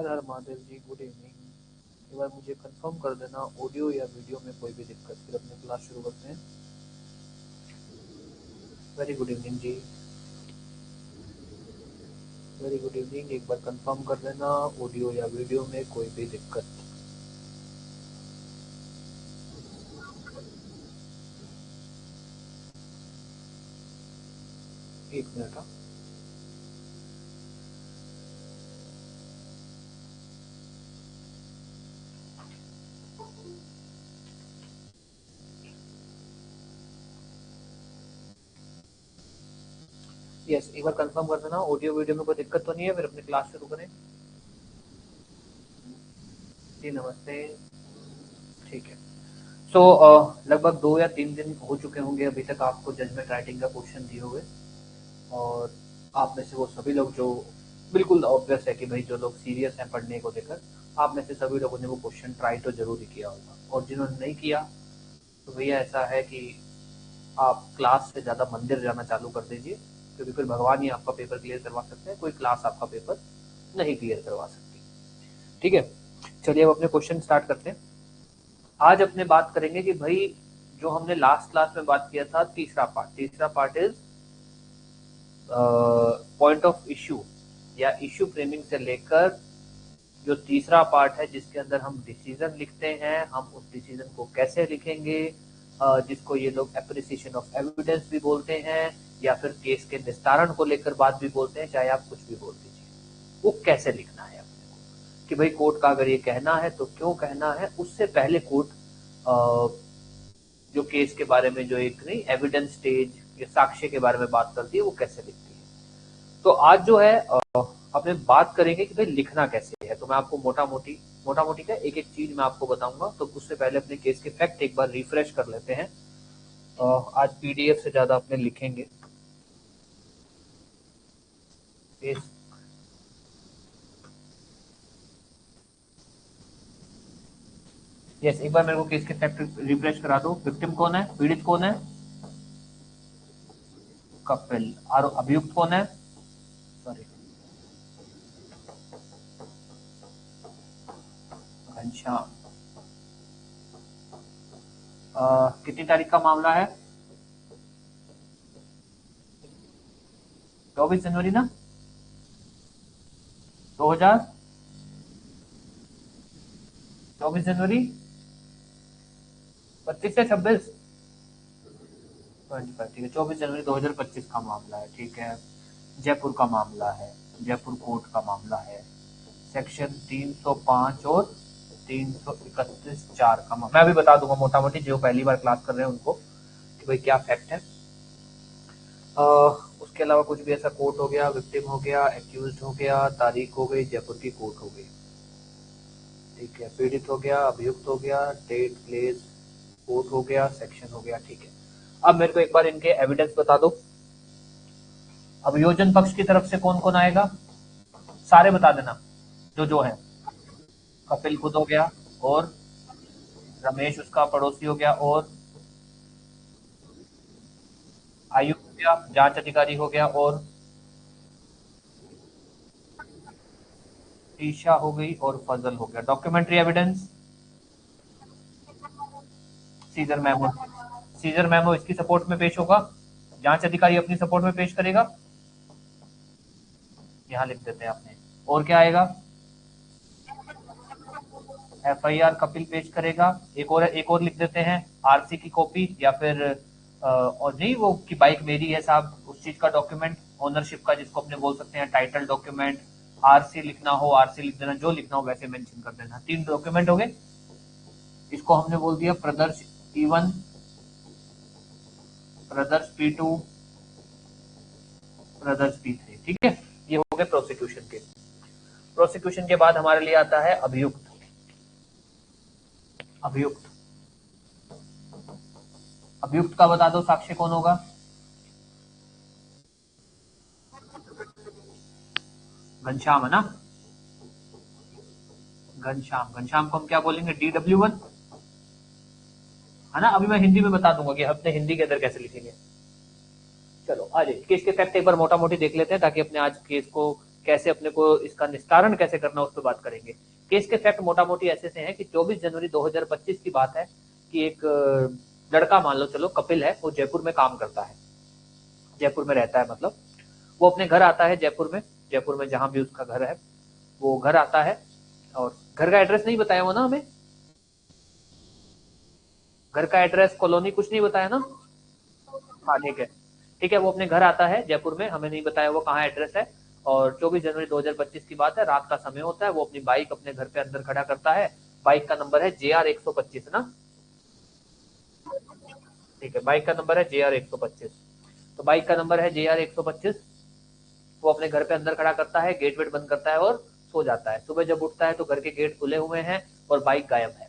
हर हर महादेव जी, good evening. एक बार मुझे confirm कर देना, ऑडियो या वीडियो में कोई भी दिक्कत, फिर अपनी क्लास शुरू करते हैं। वेरी गुड इवनिंग जी, वेरी गुड इवनिंग। एक बार कंफर्म कर देना, ऑडियो या वीडियो में कोई भी दिक्कत। एक मिनट। हाँ, यस, एक बार कंफर्म कर देना, ऑडियो वीडियो में कोई दिक्कत तो नहीं है, फिर अपनी क्लास शुरू करें। जी नमस्ते। ठीक है। सो लगभग 2 या 3 दिन हो चुके होंगे अभी तक आपको जजमेंट राइटिंग का क्वेश्चन दिए हुए, और आप में से वो सभी लोग जो बिल्कुल ऑब्वियस है कि भाई जो लोग सीरियस हैं पढ़ने को लेकर, आप में से सभी लोगों ने वो क्वेश्चन ट्राई तो जरूर ही किया होगा, और जिन्होंने नहीं किया तो भैया ऐसा है कि आप क्लास से ज़्यादा मंदिर जाना चालू कर दीजिए, क्योंकि फिर भगवान ही आपका पेपर क्लियर करवा सकते हैं, कोई क्लास आपका पेपर नहीं क्लियर करवा सकती। ठीक है, चलिए अब अपने क्वेश्चन स्टार्ट करते हैं। आज अपने बात करेंगे कि भाई जो हमने लास्ट क्लास में बात किया था, तीसरा part is point of issue या इशू फ्रेमिंग से लेकर जो तीसरा पार्ट है जिसके अंदर हम डिसीजन लिखते हैं, हम उस डिसीजन को कैसे लिखेंगे, जिसको ये लोग एप्रिसिएशन ऑफ एविडेंस भी बोलते हैं, या फिर केस के निस्तारण को लेकर बात भी बोलते हैं, चाहे आप कुछ भी बोल दीजिए, वो कैसे लिखना है अपने को, कि भाई कोर्ट का अगर ये कहना है तो क्यों कहना है। उससे पहले कोर्ट जो केस के बारे में जो एक नहीं एविडेंस स्टेज या साक्ष्य के बारे में बात करती है, वो कैसे लिखती है। तो आज जो है अपने बात करेंगे कि भाई लिखना कैसे है। तो मैं आपको मोटा मोटी का एक एक चीज मैं आपको बताऊंगा। तो उससे पहले अपने केस के फैक्ट एक बार रिफ्रेश कर लेते हैं। आज पीडीएफ से ज्यादा अपने लिखेंगे। यस, एक बार मेरे को केस के फैक्ट रिफ्रेश करा दो। विक्टिम कौन है, पीड़ित कौन है, कपिल। और अभियुक्त कौन है, सॉरी, घनश्याम। कितनी तारीख का मामला है, 24 जनवरी ना, 2024 जनवरी, 25 से 26, 25। ठीक है, 24 जनवरी 2025 का मामला है। ठीक है, जयपुर का मामला है, जयपुर कोर्ट का मामला है। सेक्शन 305 और 331(4) का मामला। मैं अभी बता दूंगा मोटा मोटी, जो पहली बार क्लास कर रहे हैं उनको, कि भाई क्या फैक्ट है। उसके अलावा कुछ भी ऐसा कोर्ट हो गया, विक्टिम हो गया, एक्यूज्ड हो गया, तारीख हो गई, जयपुर की कोर्ट हो गई। ठीक है, पीड़ित हो गया, अभियुक्त हो गया, डेट, प्लेस, कोर्ट हो गया, सेक्शन हो गया। ठीक है, अब मेरे को एक बार इनके एविडेंस बता दो। अभियोजन पक्ष की तरफ से कौन कौन आएगा, सारे बता देना जो है। कपिल खुद हो गया, और रमेश उसका पड़ोसी हो गया, और आयु हो गया, जांच अधिकारी हो गया, और ईशा हो गई, और फजल हो गया। Documentary evidence, seizure memo, seizure memo इसकी सपोर्ट में पेश होगा, जांच अधिकारी अपनी सपोर्ट में पेश करेगा। यहाँ लिख देते हैं आपने। और क्या आएगा, एफआईआर कपिल पेश करेगा। एक और लिख देते हैं, आरसी की कॉपी, या फिर और नहीं वो कि बाइक मेरी है साहब, उस चीज का डॉक्यूमेंट, ओनरशिप का, जिसको अपने बोल सकते हैं टाइटल डॉक्यूमेंट। आरसी लिखना हो आरसी लिख देना, जो लिखना हो वैसे मेंशन कर देना। 3 डॉक्यूमेंट हो गए। इसको हमने बोल दिया प्रदर्श E1, प्रदर्श P2, प्रदर्श P3। ठीक है, ये हो गए प्रोसिक्यूशन के। प्रोसिक्यूशन के बाद हमारे लिए आता है अभियुक्त। अभियुक्त, अभियुक्त का बता दो साक्ष्य कौन होगा। घनश्याम है ना, घनश्याम। घनश्याम को हम क्या बोलेंगे, DW1, है ना। अभी मैं हिंदी में बता दूंगा कि अपने हिंदी के अंदर कैसे लिखेंगे। चलो आ जाइए, केस के फैक्ट एक बार मोटा मोटी देख लेते हैं, ताकि अपने आज केस को कैसे अपने को इसका निस्तारण कैसे करना उस पर बात करेंगे। केस के फैक्ट मोटा मोटी ऐसे से हैं कि 24 जनवरी 2025 की बात है कि एक लड़का, मान लो चलो कपिल है, वो जयपुर में काम करता है, जयपुर में रहता है, मतलब वो अपने घर आता है जयपुर में जहां भी उसका घर है, वो घर आता है और घर का एड्रेस नहीं बताया वो ना हमें, घर का एड्रेस कॉलोनी कुछ नहीं बताया ना। हाँ ठीक है, ठीक है, वो अपने घर आता है जयपुर में, हमें नहीं बताया वो कहाँ एड्रेस है। और 24 जनवरी 2025 की बात है, रात का समय होता है, वो अपनी बाइक अपने घर पे अंदर खड़ा करता है। बाइक का नंबर है JR 125 ना, ठीक है, बाइक का नंबर है JR 125। तो बाइक का नंबर है JR 125। वो अपने घर पे अंदर खड़ा करता है, गेट वेट बंद करता है और सो जाता है। सुबह जब उठता है तो घर के गेट खुले हुए हैं और बाइक गायब है।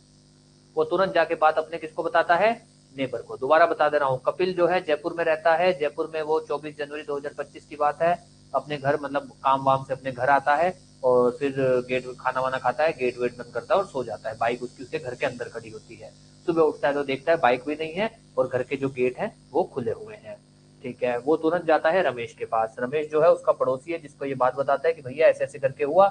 वो तुरंत जाके बात अपने किसको बताता है, नेबर को। दोबारा बता दे रहा हूँ, कपिल जो है जयपुर में रहता है, जयपुर में वो 24 जनवरी 2025 की बात है, अपने घर मतलब काम वाम से अपने घर आता है और फिर गेट खाना वाना खाता है, गेट वेट बंद करता है और सो जाता है। बाइक उसकी उसके घर के अंदर खड़ी होती है। सुबह उठता है तो देखता है बाइक भी नहीं है और घर के जो गेट है वो खुले हुए हैं। ठीक है, वो तुरंत जाता है रमेश के पास। रमेश जो है उसका पड़ोसी है, जिसको ये बात बताता है कि भैया ऐसे ऐसे करके हुआ।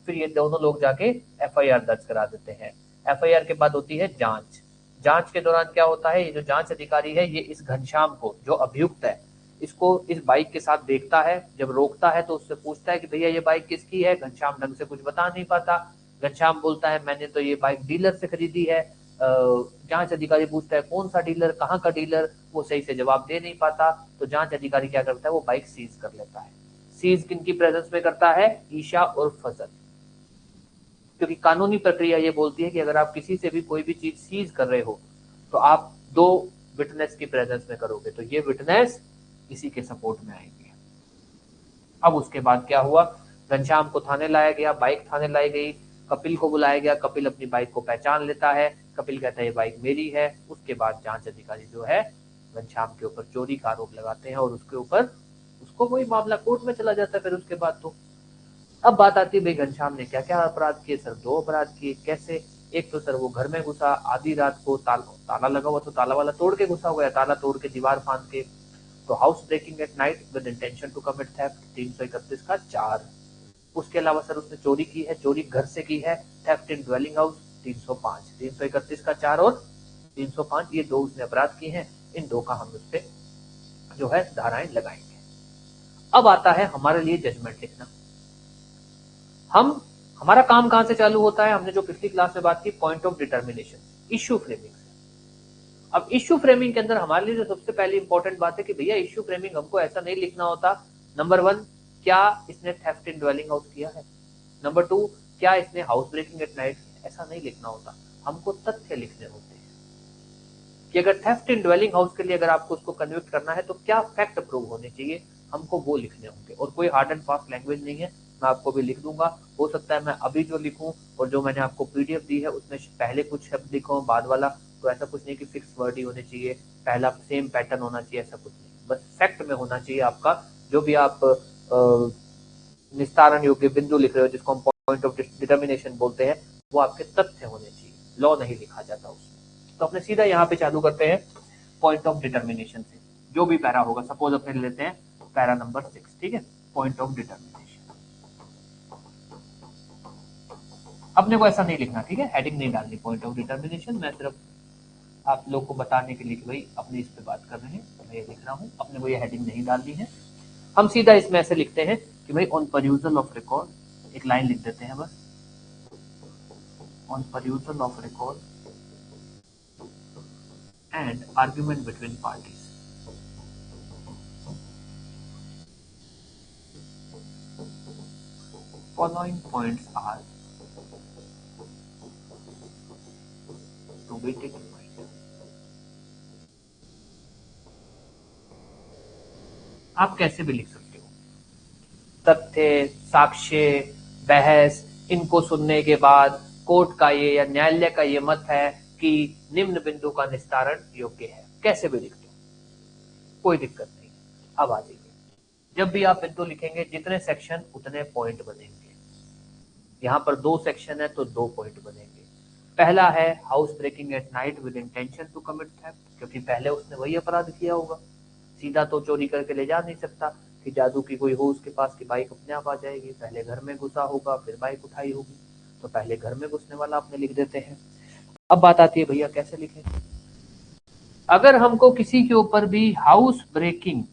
फिर ये दोनों लोग जाके FIR दर्ज करा देते हैं। FIR के बाद होती है जांच। जांच के दौरान क्या होता है, ये जो जांच अधिकारी है ये इस घनश्याम को, जो अभियुक्त है, इसको इस बाइक के साथ देखता है। जब रोकता है तो उससे पूछता है कि भैया ये बाइक किसकी है। घनश्याम ढंग से कुछ बता नहीं पाता। घनश्याम बोलता है मैंने तो ये बाइक डीलर से खरीदी है। जांच अधिकारी पूछता है कौन सा डीलर, कहाँ का डीलर, वो सही से जवाब दे नहीं पाता। तो जांच अधिकारी क्या करता है, वो बाइक सीज कर लेता है। सीज किनकी प्रेजेंस में करता है, ईशा और फजल। क्योंकि कानूनी प्रक्रिया ये बोलती है कि अगर आप किसी से भी कोई भी चीज सीज कर रहे हो तो आप दो विटनेस की प्रेजेंस में करोगे। तो ये विटनेस इसी के सपोर्ट में आएंगे। अब उसके बाद क्या हुआ, घनश्याम को थाने लाया गया, बाइक थाने लाई गई, कपिल को बुलाया गया। कपिल अपनी बाइक को पहचान लेता है, कपिल कहता है ये बाइक मेरी है। उसके बाद जांच अधिकारी जो है घनश्याम के ऊपर चोरी का आरोप लगाते हैं और उसके ऊपर उसको वही मामला कोर्ट में चला जाता है। फिर उसके बाद तो अब बात आती है भाई घनश्याम ने क्या क्या अपराध किए। सर दो अपराध किए। कैसे, एक तो सर वो घर में घुसा आधी रात को, ताला लगा हुआ तो ताला वाला तोड़ के घुसा हुआ है, ताला तोड़ के दीवार फांद के। तो house breaking at night with intention to commit theft 331 का 4। उसके अलावा सर उसने चोरी की है, चोरी घर से की है, थेफ्ट इन ड्वेलिंग हाउस 305, 331 का 4 और 305, ये दो उसने अपराध किए हैं। इन दो का हम उस पे जो है धाराएं लगाएंगे। अब आता है हमारे लिए जजमेंट लिखना। हम हमारा काम कहां से चालू होता है, हमने जो पिछली क्लास में बात की, point of determination, issue framing से। अब इश्यू फ्रेमिंग के अंदर हमारे लिए जो सबसे पहली इंपॉर्टेंट बात है कि भैया इश्यू फ्रेमिंग हमको ऐसा नहीं लिखना होता, नंबर 1 क्या इसने थेफ्ट इन ड्वेलिंग हाउस किया है, नंबर 2 क्या इसने हाउस ब्रेकिंग एट नाइट, ऐसा नहीं लिखना होता। हमको तथ्य लिखने होते हैं कि अगर थेफ्ट इन ड्वेलिंग हाउस के लिए अगर आपको उसको कन्विक्ट करना है तो क्या फैक्ट प्रूव होने चाहिए, हमको वो लिखने होंगे। और कोई हार्ड एंड फास्ट लैंग्वेज नहीं है, मैं आपको भी लिख दूंगा। हो सकता है मैं अभी जो लिखूं और जो मैंने आपको PDF दी है उसमें पहले कुछ शब्द लिखूं बाद वाला, तो ऐसा कुछ नहीं कि फिक्स वर्ड ही होने चाहिए, पहला सेम पैटर्न होना चाहिए, ऐसा कुछ नहीं। बस फैक्ट में होना चाहिए आपका जो भी आप निस्तारण योग्य बिंदु लिख रहे हो, जिसको हम पॉइंट ऑफ डिटर्मिनेशन बोलते हैं, वो आपके तथ्य होने चाहिए, लॉ नहीं लिखा जाता उसमें। तो अपने सीधा यहाँ पे चालू करते हैं पॉइंट ऑफ डिटर्मिनेशन से। जो भी पैरा होगा, सपोज अपने लेते हैं पैरा नंबर 6, ठीक है, पॉइंट ऑफ डिटर्मिनेशन। अपने को ऐसा नहीं लिखना, ठीक है, हेडिंग नहीं डालनी पॉइंट ऑफ डिटर्मिनेशन। मैं सिर्फ आप लोग को बताने के लिए कि भाई अपने इस पे बात कर रहे हैं, मैं ये लिख रहा हूँ, अपने को ये हेडिंग नहीं डालनी है। हम सीधा इसमें ऐसे लिखते हैं कि भाई ऑन परयूजल ऑफ रिकॉर्ड, एक लाइन लिख देते हैं बस, on परयूजल of record and argument between parties, following points are to be determined। आप कैसे भी लिख सकते हो, तथ्य, साक्ष्य, बहस, इनको सुनने के बाद कोर्ट का ये या न्यायालय का ये मत है कि निम्न बिंदु का निस्तारण योग्य है, कैसे भी लिख दो, कोई दिक्कत नहीं। अब आ जाइए, जब भी आप बिंदु लिखेंगे जितने सेक्शन उतने पॉइंट बनेंगे। यहाँ पर 2 सेक्शन है तो 2 पॉइंट बनेंगे। पहला है house breaking at night with intention to commit theft, क्योंकि पहले उसने वही अपराध किया होगा, सीधा तो चोरी करके ले जा नहीं सकता। कि जादू की कोई हो उसके पास कि बाइक अपने आप आ जाएगी, पहले घर में घुसा होगा फिर बाइक उठाई होगी, तो पहले घर में घुसने वाला आपने लिख देते हैं। अब बात आती है भैया कैसे लिखें। अगर हमको किसी के ऊपर भी हाउस ब्रेकिंग,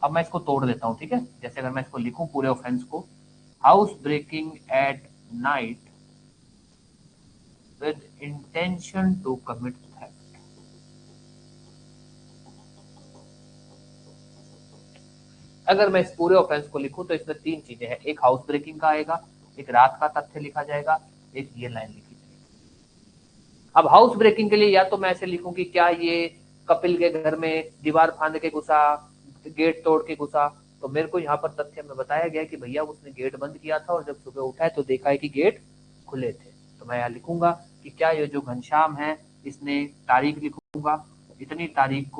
अब मैं इसको तोड़ देता हूं, ठीक है। जैसे अगर मैं इसको लिखूं पूरे ऑफेंस को, house breaking at night with intention to commit theft. अगर मैं इस पूरे ऑफेंस को लिखूं तो इसमें तीन चीजें हैं, एक हाउस ब्रेकिंग का आएगा, एक रात का तथ्य लिखा जाएगा, एक ये लाइन लिखी जाएगी। अब हाउस ब्रेकिंग के लिए या तो मैं ऐसे लिखूं कि क्या ये कपिल के घर में दीवार फांद के घुसा, गेट तोड़ के घुसा, तो मेरे को यहाँ पर तथ्य में बताया गया कि भैया उसने गेट बंद किया था और जब सुबह उठा है तो देखा है कि गेट खुले थे। तो मैं यहाँ लिखूंगा कि क्या ये जो घनश्याम है इसने, तारीख लिखूंगा, इतनी तारीख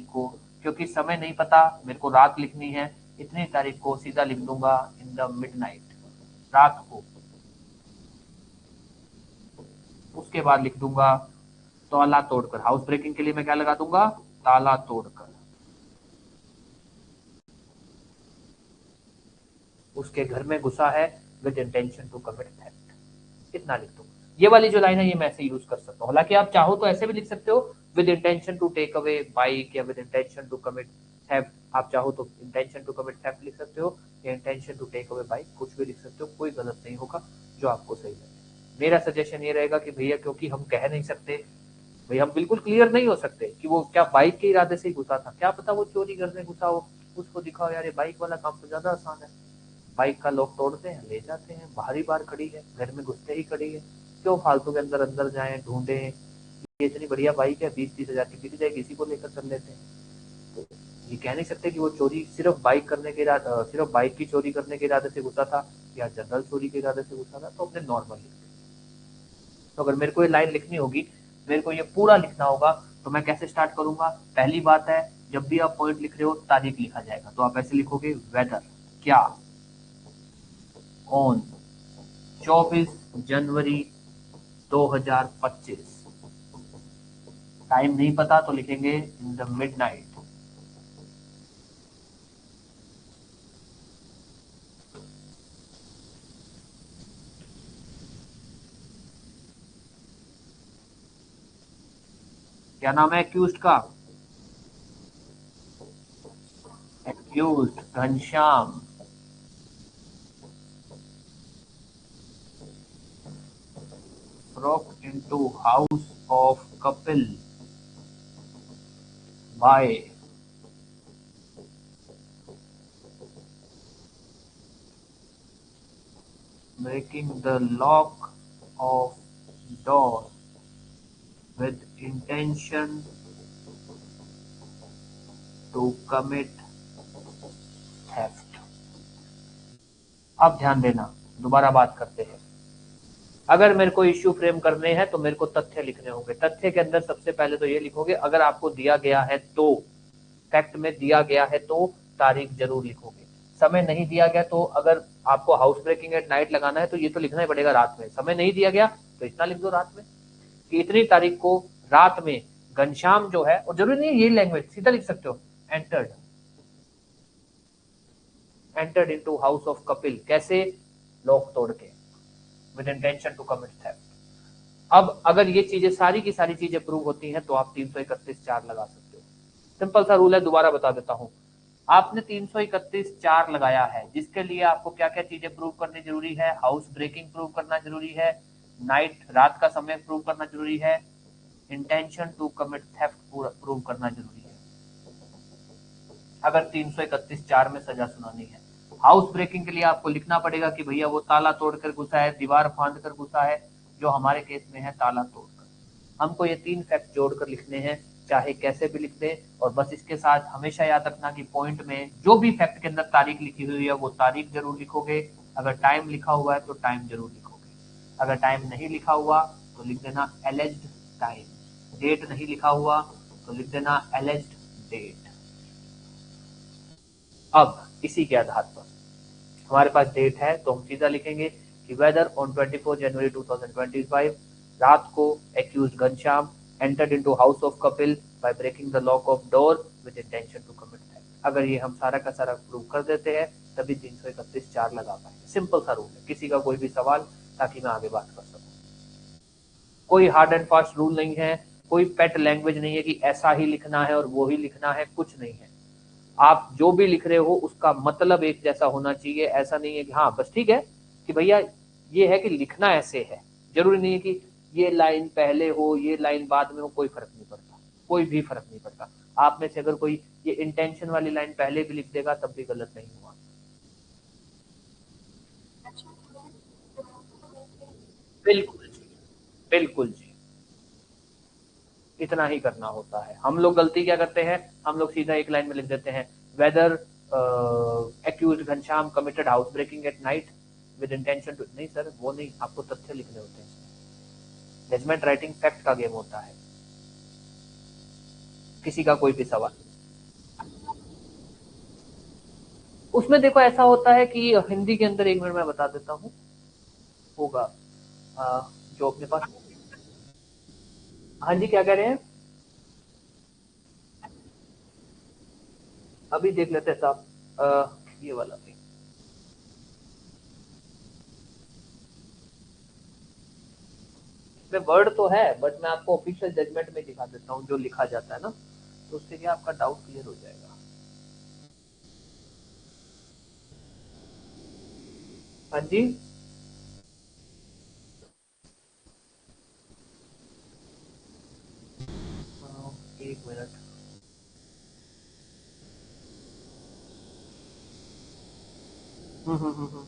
को, क्योंकि समय नहीं पता मेरे को रात लिखनी है, इतनी तारीख को सीधा लिख दूंगा इन द मिडनाइट, रात को। उसके बाद लिख दूंगा ताला तोड़कर, हाउस ब्रेकिंग के लिए मैं क्या लगा दूंगा, ताला तोड़कर उसके घर में घुसा है with intention to commit theft, इतना लिख दूंगा। ये वाली जो लाइन है ये मैं ऐसे यूज कर सकता हूँ, हालांकि आप चाहो तो ऐसे भी लिख सकते हो with intention to take away bike या with intention to commit theft. आप चाहो तो इंटेंशन टू कमिट थेफ्ट लिख सकते हो या intention to take away bike, कुछ भी लिख सकते हो, कोई गलत नहीं होगा, जो आपको सही लगे। मेरा सजेशन ये रहेगा कि भैया क्योंकि हम कह नहीं सकते, भाई हम बिल्कुल क्लियर नहीं हो सकते कि वो क्या बाइक के इरादे से ही घुसा था, क्या पता वो चोरी करने घुसा हो, उसको दिखाओ यार ये बाइक वाला काम तो ज्यादा आसान है, बाइक का लॉक तोड़ते हैं ले जाते हैं, बाहरी बार खड़ी है, घर में घुसते ही खड़ी है, क्यों फालतू के अंदर अंदर जाएं ढूंढें, ये इतनी बढ़िया बाइक है 20-30 हजार की बिक जाएगी, इसी को लेकर चल लेते हैं। तो ये कह नहीं सकते कि वो चोरी सिर्फ बाइक करने के इरादे, सिर्फ बाइक की चोरी करने के इरादे से घुसा था या जनरल चोरी के इरादे से घुसा था, तो अपने नॉर्मल लिखते हैं। तो अगर मेरे को ये लाइन लिखनी होगी, मेरे को ये पूरा लिखना होगा, तो मैं कैसे स्टार्ट करूंगा। पहली बात है, जब भी आप पॉइंट लिख रहे हो तारीख लिखा जाएगा, तो आप ऐसे लिखोगे वेदर, क्या, ऑन 24 जनवरी 2025, टाइम नहीं पता तो लिखेंगे इन द मिडनाइट। क्या नाम है एक्यूज्ड का, accused Ghanshyam broke into house of Kapil by breaking the lock of door with intention to commit theft। अब ध्यान देना, दोबारा बात करते हैं। अगर मेरे को इश्यू फ्रेम करने हैं तो मेरे को तथ्य लिखने होंगे। तथ्य के अंदर सबसे पहले तो ये लिखोगे, अगर आपको दिया गया है तो, फैक्ट में दिया गया है तो तारीख जरूर लिखोगे। समय नहीं दिया गया तो अगर आपको हाउस ब्रेकिंग एट नाइट लगाना है तो ये तो लिखना ही पड़ेगा रात में। समय नहीं दिया गया तो इतना लिख दो रात में, कि इतनी तारीख को रात में घनश्याम जो है, और जरूरी नहीं है ये लैंग्वेज, सीधा लिख सकते हो entered into house of Kapil, कैसे, लॉक तोड़ के, with intention to commit theft. अब अगर ये चीजें सारी की सारी चीजें प्रूव होती हैं तो आप 331(4) लगा सकते हो। सिंपल सा रूल है, दोबारा बता देता हूं। आपने 331(4) लगाया है, जिसके लिए आपको क्या क्या चीजें प्रूव करनी जरूरी है, हाउस ब्रेकिंग प्रूव करना जरूरी है, नाइट रात का समय प्रूव करना जरूरी है, intention to commit theft prove करना जरूरी है, अगर 331(4) में सजा सुनानी है। हाउस ब्रेकिंग के लिए आपको लिखना पड़ेगा कि भैया वो ताला तोड़कर घुसा है, दीवार फांद कर घुसा है, जो हमारे केस में है ताला तोड़कर। हमको ये 3 फैक्ट जोड़कर लिखने हैं, चाहे कैसे भी लिख दे। और बस इसके साथ हमेशा याद रखना कि पॉइंट में जो भी फैक्ट के अंदर तारीख लिखी हुई है वो तारीख जरूर लिखोगे, अगर टाइम लिखा हुआ है तो टाइम जरूर लिखोगे, अगर टाइम नहीं लिखा हुआ तो लिख देना एलेज्ड टाइम, डेट नहीं लिखा हुआ तो लिख देना एलेज्ड डेट। अब इसी के आधार पर हमारे पास डेट है तो हम सीधा लिखेंगे कि वेदर ऑन 24 जनवरी 2025 रात को accused Ghanshyam entered into house of Kapil by breaking the lock of door with intention to commit theft. अगर ये हम सारा का सारा प्रूव कर देते हैं तभी 331(4) लगा पाएंगे। सिंपल सा रूल है। किसी का कोई भी सवाल, ताकि मैं आगे बात कर सकूं। कोई हार्ड एंड फास्ट रूल नहीं है, कोई पेट लैंग्वेज नहीं है कि ऐसा ही लिखना है और वो ही लिखना है, कुछ नहीं है। आप जो भी लिख रहे हो उसका मतलब एक जैसा होना चाहिए। ऐसा नहीं है कि हाँ बस ठीक है कि भैया ये है कि लिखना ऐसे है, जरूरी नहीं है कि ये लाइन पहले हो ये लाइन बाद में हो, कोई फर्क नहीं पड़ता, कोई भी फर्क नहीं पड़ता। आप में से अगर कोई ये इंटेंशन वाली लाइन पहले भी लिख देगा तब भी गलत नहीं हुआ। बिल्कुल जी, बिल्कुल जी, इतना ही करना होता है। हम लोग गलती क्या करते हैं, हम लोग सीधा एक लाइन में लिख देते हैं, whether accuse Ghanshyam committed house breaking at night with intention to. नहीं सर, वो नहीं, आपको तथ्य लिखने होते हैं। जजमेंट राइटिंग फैक्ट का गेम होता है। किसी का कोई भी सवाल, उसमें देखो ऐसा होता है कि हिंदी के अंदर, एक मिनट मैं बता देता हूँ, होगा जो अपने पास। हाँ जी, क्या कह रहे हैं? अभी देख लेते हैं साहब, ये वाला भी। इसमें वर्ड तो है बट मैं आपको ऑफिशियल जजमेंट में दिखा देता हूँ जो लिखा जाता है ना, तो उससे क्या आपका डाउट क्लियर हो जाएगा। हाँ जी, एक मिनट। हम्म।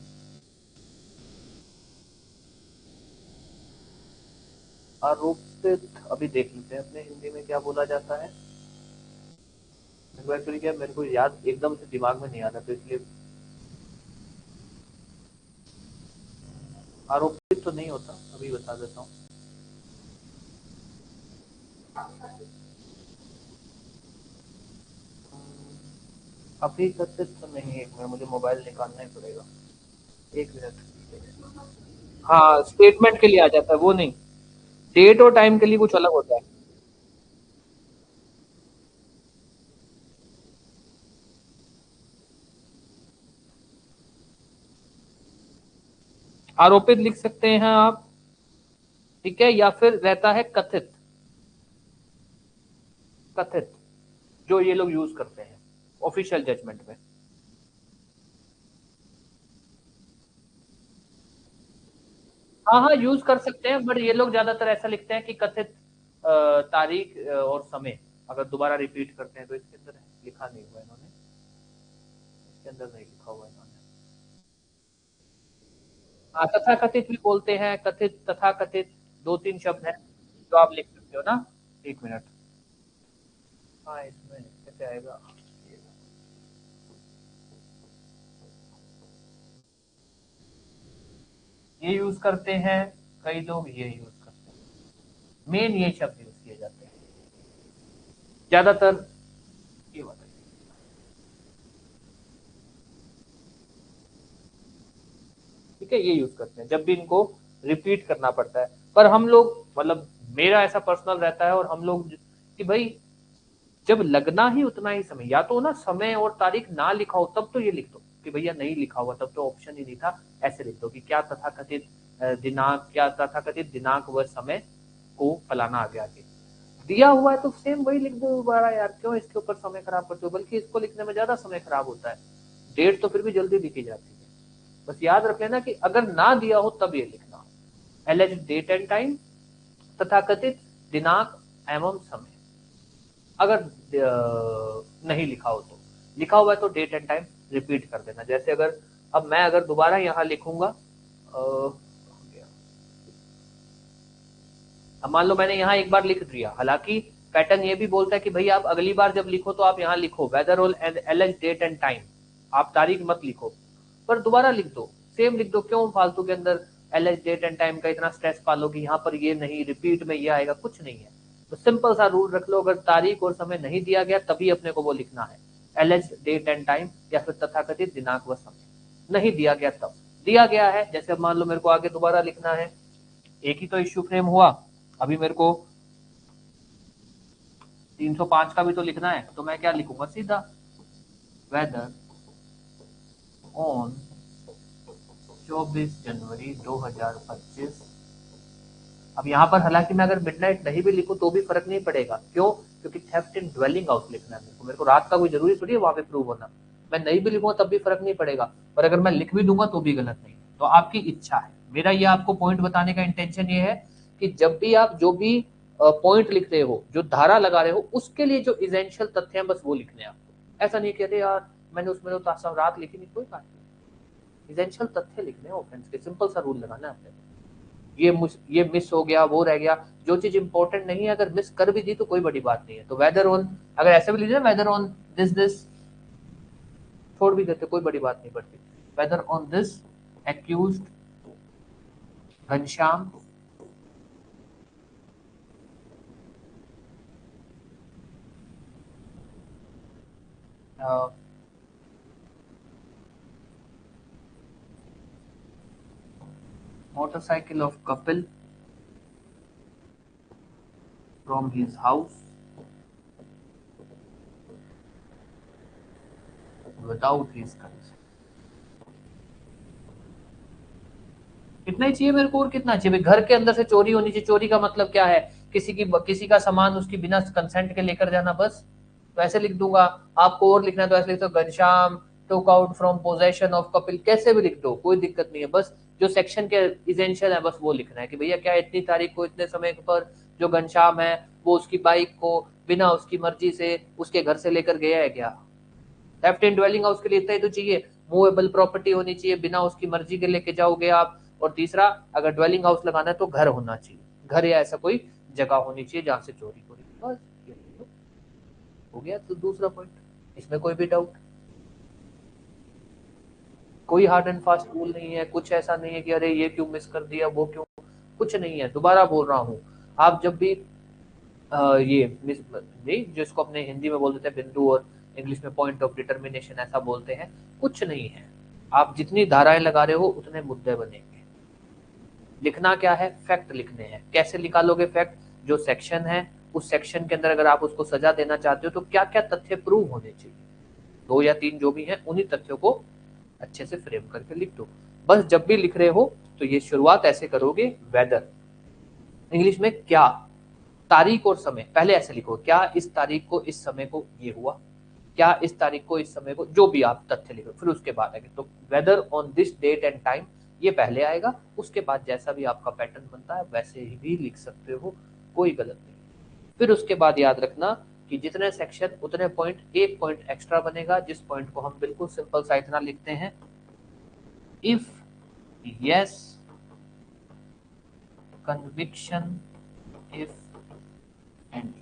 आरोपित, अभी देख लेते हैं अपने हिंदी में क्या बोला जाता है। मेरे को एक्चुअली क्या, मेरे को याद एकदम से दिमाग में नहीं आ रहा, तो इसलिए। आरोपित तो नहीं होता, अभी बता देता हूँ। अभी कथित तो नहीं, एक मिनट मुझे मोबाइल निकालना ही पड़ेगा, एक मिनट। हाँ, स्टेटमेंट के लिए आ जाता है, वो नहीं, डेट और टाइम के लिए कुछ अलग होता है। आरोपित लिख सकते हैं आप, ठीक है, या फिर रहता है कथित। कथित जो ये लोग यूज करते हैं ऑफिशियल जजमेंट में। हाँ हाँ, यूज कर सकते हैं, बट ये लोग ज्यादातर ऐसा लिखते हैं कि कथित तारीख और समय अगर दोबारा रिपीट करते हैं तो। इसके अंदर लिखा नहीं हुआ इन्होंने, इसके अंदर नहीं लिखा हुआ इन्होंने। हाँ, तथा कथित भी बोलते हैं, कथित तथा कथित, दो तीन शब्द हैं जो आप लिख सकते हो ना। एक मिनट, हाँ इसमें कैसे आएगा, ये यूज करते हैं, कई लोग ये यूज करते हैं, मेन ये शब्द यूज किए जाते हैं ज्यादातर। ये बताइए। ठीक है, ये यूज करते हैं जब भी इनको रिपीट करना पड़ता है। पर हम लोग, मतलब मेरा ऐसा पर्सनल रहता है, और हम लोग कि भाई जब लगना ही उतना ही समय, या तो ना समय और तारीख ना लिखा हो तब तो ये लिख दो कि भैया नहीं लिखा हुआ तब तो ऑप्शन ही नहीं था, ऐसे लिख दो कि क्या तथाकथित दिनांक, क्या तथाकथित दिनांक व समय को फलाना आ गया आगे। दिया हुआ है तो सेम वही लिख दो दोबारा, यार क्यों इसके ऊपर समय खराब करते हो, बल्कि इसको लिखने में ज्यादा समय खराब होता है। डेट तो फिर भी जल्दी लिखी जाती है। बस याद रख लेना कि अगर ना दिया हो तब ये लिखना, एलेज डेट एंड टाइम, तथाकथित दिनांक एवं समय। अगर नहीं लिखा हो तो, लिखा हुआ है तो डेट एंड टाइम रिपीट कर देना। जैसे अगर अब मैं अगर दोबारा यहाँ लिखूंगा, अब मान लो मैंने यहाँ एक बार लिख दिया, हालांकि पैटर्न ये भी बोलता है कि भाई आप अगली बार जब लिखो तो आप यहाँ लिखो whether role and L date and time, आप तारीख मत लिखो, पर दोबारा लिख दो, सेम लिख दो। क्यों फालतू के अंदर एल डेट एंड टाइम का इतना स्ट्रेस पालोगे, यहाँ पर ये नहीं, रिपीट में ये आएगा, कुछ नहीं है। तो सिंपल सा रूल रख लो, अगर तारीख और समय नहीं दिया गया तभी अपने को वो लिखना है, एल डेट एंड टाइम, या फिर तथाकथित दिनांक व समय। नहीं दिया गया तब, दिया गया है, जैसे अब मान लो मेरे को आगे दोबारा लिखना है, एक ही तो इश्यू फ्रेम हुआ, अभी मेरे को 305 का भी तो लिखना है, तो मैं क्या लिखूंगा सीधा, वेदर ऑन 24 जनवरी 2025। अब यहाँ पर हालांकि मैं अगर मिडनाइट नहीं भी लिखूं तो भी फर्क नहीं पड़ेगा, क्यों? क्योंकि थेफ्ट इन ड्वेलिंग हाउस लिखना है मेरे को रात का कोई जरूरी थोड़ी है वहां पे प्रूव होना। मैं नहीं भी लिखूंगा तब भी फर्क नहीं पड़ेगा, पर अगर मैं लिख भी दूंगा तो भी गलत नहीं। तो आपकी इच्छा है, मेरा ये आपको पॉइंट बताने का इंटेंशन ये है कि जब भी आप जो भी पॉइंट लिख रहे हो, जो धारा लगा रहे हो, उसके लिए जो इसेंशियल तथ्य है बस वो लिखने हैं आपको। ऐसा नहीं कहते यार मैंने उसमें तो रात लिखी नहीं, कोई बात नहीं, इसेंशियल तथ्य लिखने हैं ऑफेंस के, सिंपल सा रूल लगाना है आपने। ये मिस हो गया, वो रह गया, जो चीज इंपॉर्टेंट नहीं है अगर मिस कर भी दी तो कोई बड़ी बात नहीं है। तो वेदर ऑन, अगर ऐसे भी लीजिए वेदर ऑन दिस छोड़ भी देते कोई बड़ी बात नहीं पड़ती। Whether on this accused Ghanshyam motorcycle of Kapil from his house without his consent। कितना ही चाहिए मेरे को, और कितना चाहिए? घर के अंदर से चोरी होनी चाहिए। चोरी का मतलब क्या है? किसी का सामान उसकी बिना कंसेंट के लेकर जाना, बस। तो ऐसे लिख दूंगा। आपको और लिखना है तो ऐसे लिख दो, Ghanshyam took out from possession of Kapil, कैसे भी लिख दो, कोई दिक्कत नहीं है। बस जो सेक्शन के इसेंशियल है बस वो लिखना है कि भैया क्या इतनी तारीख को इतने समय पर जो घनश्याम है वो उसकी बाइक को बिना उसकी मर्जी से उसके घर से लेकर गया है क्या? लेफ्ट इन ड्वेलिंग हाउस के लिए इतना ही तो चाहिए, मूवेबल प्रॉपर्टी होनी चाहिए, बिना उसकी मर्जी के लेके जाओगे आप। और तीसरा, अगर ड्वेलिंग हाउस लगाना है तो घर होना चाहिए, घर या ऐसा कोई जगह होनी चाहिए जहां से चोरी हो रही है। बस ये तो हो गया। तो दूसरा पॉइंट, इसमें कोई भी डाउट? कोई हार्ड एंड फास्ट रूल नहीं है, कुछ ऐसा नहीं है कि अरे ये क्यों मिस कर दिया, वो क्यों, कुछ नहीं है। दोबारा बोल रहा हूँ, आप जब भी ये मिस नहीं, जिसको अपने हिंदी में बोल देते हैं बिंदु, और इंग्लिश में पॉइंट ऑफ डिटर्मिनेशन ऐसा बोलते हैं, कुछ नहीं है। आप जितनी धाराएं लगा रहे हो उतने मुद्दे बनेंगे। लिखना क्या है? फैक्ट लिखने हैं। कैसे निकालोगे फैक्ट? जो सेक्शन है उस सेक्शन के अंदर अगर आप उसको सजा देना चाहते हो तो क्या क्या तथ्य प्रूव होने चाहिए, 2 या 3 जो भी हैं उन्हीं तथ्यों को अच्छे से फ्रेम करके लिख दो। बस जब भी लिख रहे हो तो ये शुरुआत ऐसे करोगे, वेदर, इंग्लिश में क्या, तारीख और समय, पहले ऐसे लिखो, क्या इस तारीख को इस समय को ये हुआ, क्या इस तारीख को इस समय को, जो भी आप तथ्य लिखो, फिर उसके बाद आएगा। तो whether on this date and time ये पहले आएगा, उसके बाद जैसा भी आपका पैटर्न बनता है वैसे ही भी लिख सकते हो, कोई गलत नहीं। फिर उसके बाद याद रखना कि जितने सेक्शन उतने पॉइंट, एक पॉइंट एक्स्ट्रा बनेगा, जिस पॉइंट को हम बिल्कुल सिंपल सा इतना लिखते हैं, if yes conviction if and,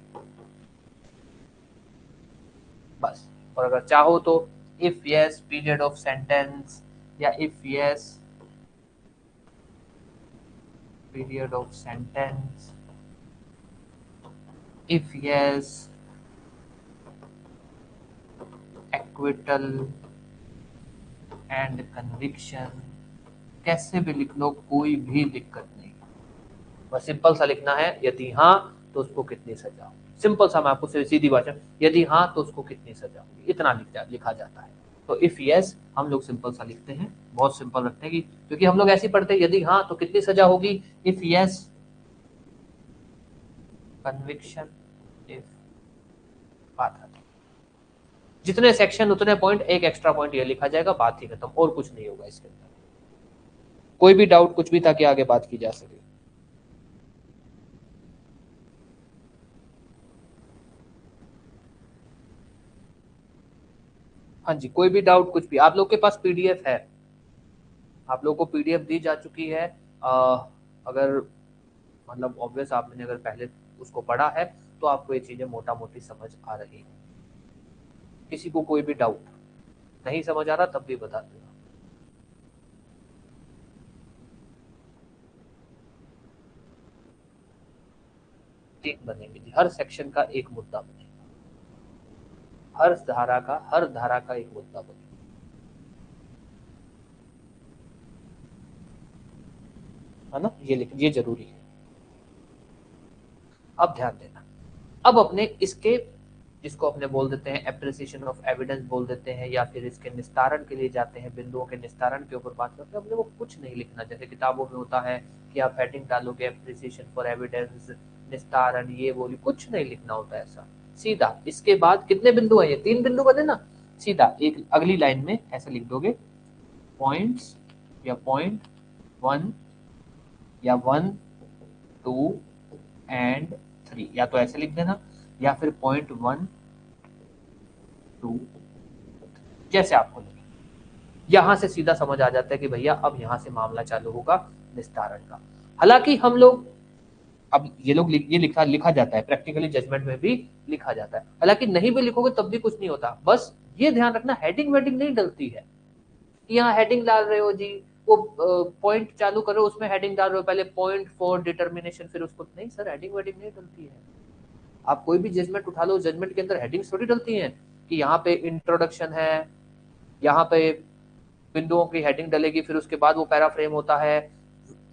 बस। और अगर चाहो तो if yes period of sentence, या if yes period of sentence, if yes acquittal and conviction, कैसे भी लिख लो, कोई भी दिक्कत नहीं। बस सिंपल सा लिखना है, यदि हाँ तो उसको कितनी सजा होगी। सिंपल सा, मैं आपको सीधी भाषा, यदि हाँ तो उसको कितनी सजा होगी, इतना लिखा जाता है। तो इफ यस हम लोग सिंपल सा लिखते हैं, बहुत सिंपल रखते हैं, क्योंकि हम लोग ऐसे पढ़ते हैं, यदि हाँ तो कितनी सजा होगी, इफ यस कन्विक्शन इफ, बात खत्म। जितने सेक्शन उतने पॉइंट, एक एक्स्ट्रा पॉइंट ये लिखा जाएगा, बात ही खत्म, और कुछ नहीं होगा इसके अंदर। कोई भी डाउट कुछ भी, ताकि आगे बात की जा सके। हाँ जी, कोई भी डाउट कुछ भी। आप लोग के पास पीडीएफ है, आप लोगों को पीडीएफ दी जा चुकी है। अगर मतलब ऑब्वियस आपने अगर पहले उसको पढ़ा है तो आपको ये चीजें मोटा मोटी समझ आ रही है। किसी को कोई भी डाउट नहीं समझ आ रहा तब भी बता देना। एक बनेंगे जी, हर सेक्शन का एक मुद्दा बनेगा, हर धारा का एक मुद्दा बनेगा, है ना? ये लिख, ये जरूरी है। अब ध्यान देना, अब अपने इसके, जिसको अपने बोल देते हैं एप्रिसिएशन ऑफ एविडेंस बोल देते हैं, या फिर इसके निस्तारण के लिए जाते हैं, बिंदुओं के निस्तारण के ऊपर बात करते हैं, अपने वो कुछ नहीं लिखना। जैसे किताबों में होता है कि आप हेडिंग डालोगे एप्रिसिएशन फॉर एविडेंस, निस्तारण, ये बोली, कुछ नहीं लिखना होता है ऐसा। सीधा इसके बाद कितने बिंदु है, ये 3 बिंदु बने ना, सीधा एक अगली लाइन में ऐसा लिख दोगे, पॉइंट्स या पॉइंट 1 या 1 2 एंड 3, या तो ऐसे लिख देना, या फिर पॉइंट 1 2, जैसे आपको लगे। यहां से सीधा समझ आ जाता है कि भैया अब यहां से मामला चालू होगा निस्तारण का। हालांकि हम लोग, अब ये लिखा जाता है, प्रैक्टिकली जजमेंट में भी लिखा जाता है, हालांकि नहीं भी लिखोगे तब भी कुछ नहीं होता। बस ये ध्यान रखना हेडिंग वेडिंग नहीं डलती है कि यहाँ हेडिंग डाल रहे हो जी, वो पॉइंट चालू कर रहे हो उसमें हेडिंग डाल रहे हो, पहले पॉइंट फॉर डिटर्मिनेशन, फिर उसको, नहीं सर हेडिंग वेडिंग नहीं डलती है। आप कोई भी जजमेंट उठा लो, जजमेंट के अंदर हेडिंग्स थोड़ी डलती हैं कि यहाँ पे इंट्रोडक्शन है, यहाँ पे बिंदुओं की हेडिंग डलेगी, फिर उसके बाद वो पैराफ्रेम होता है।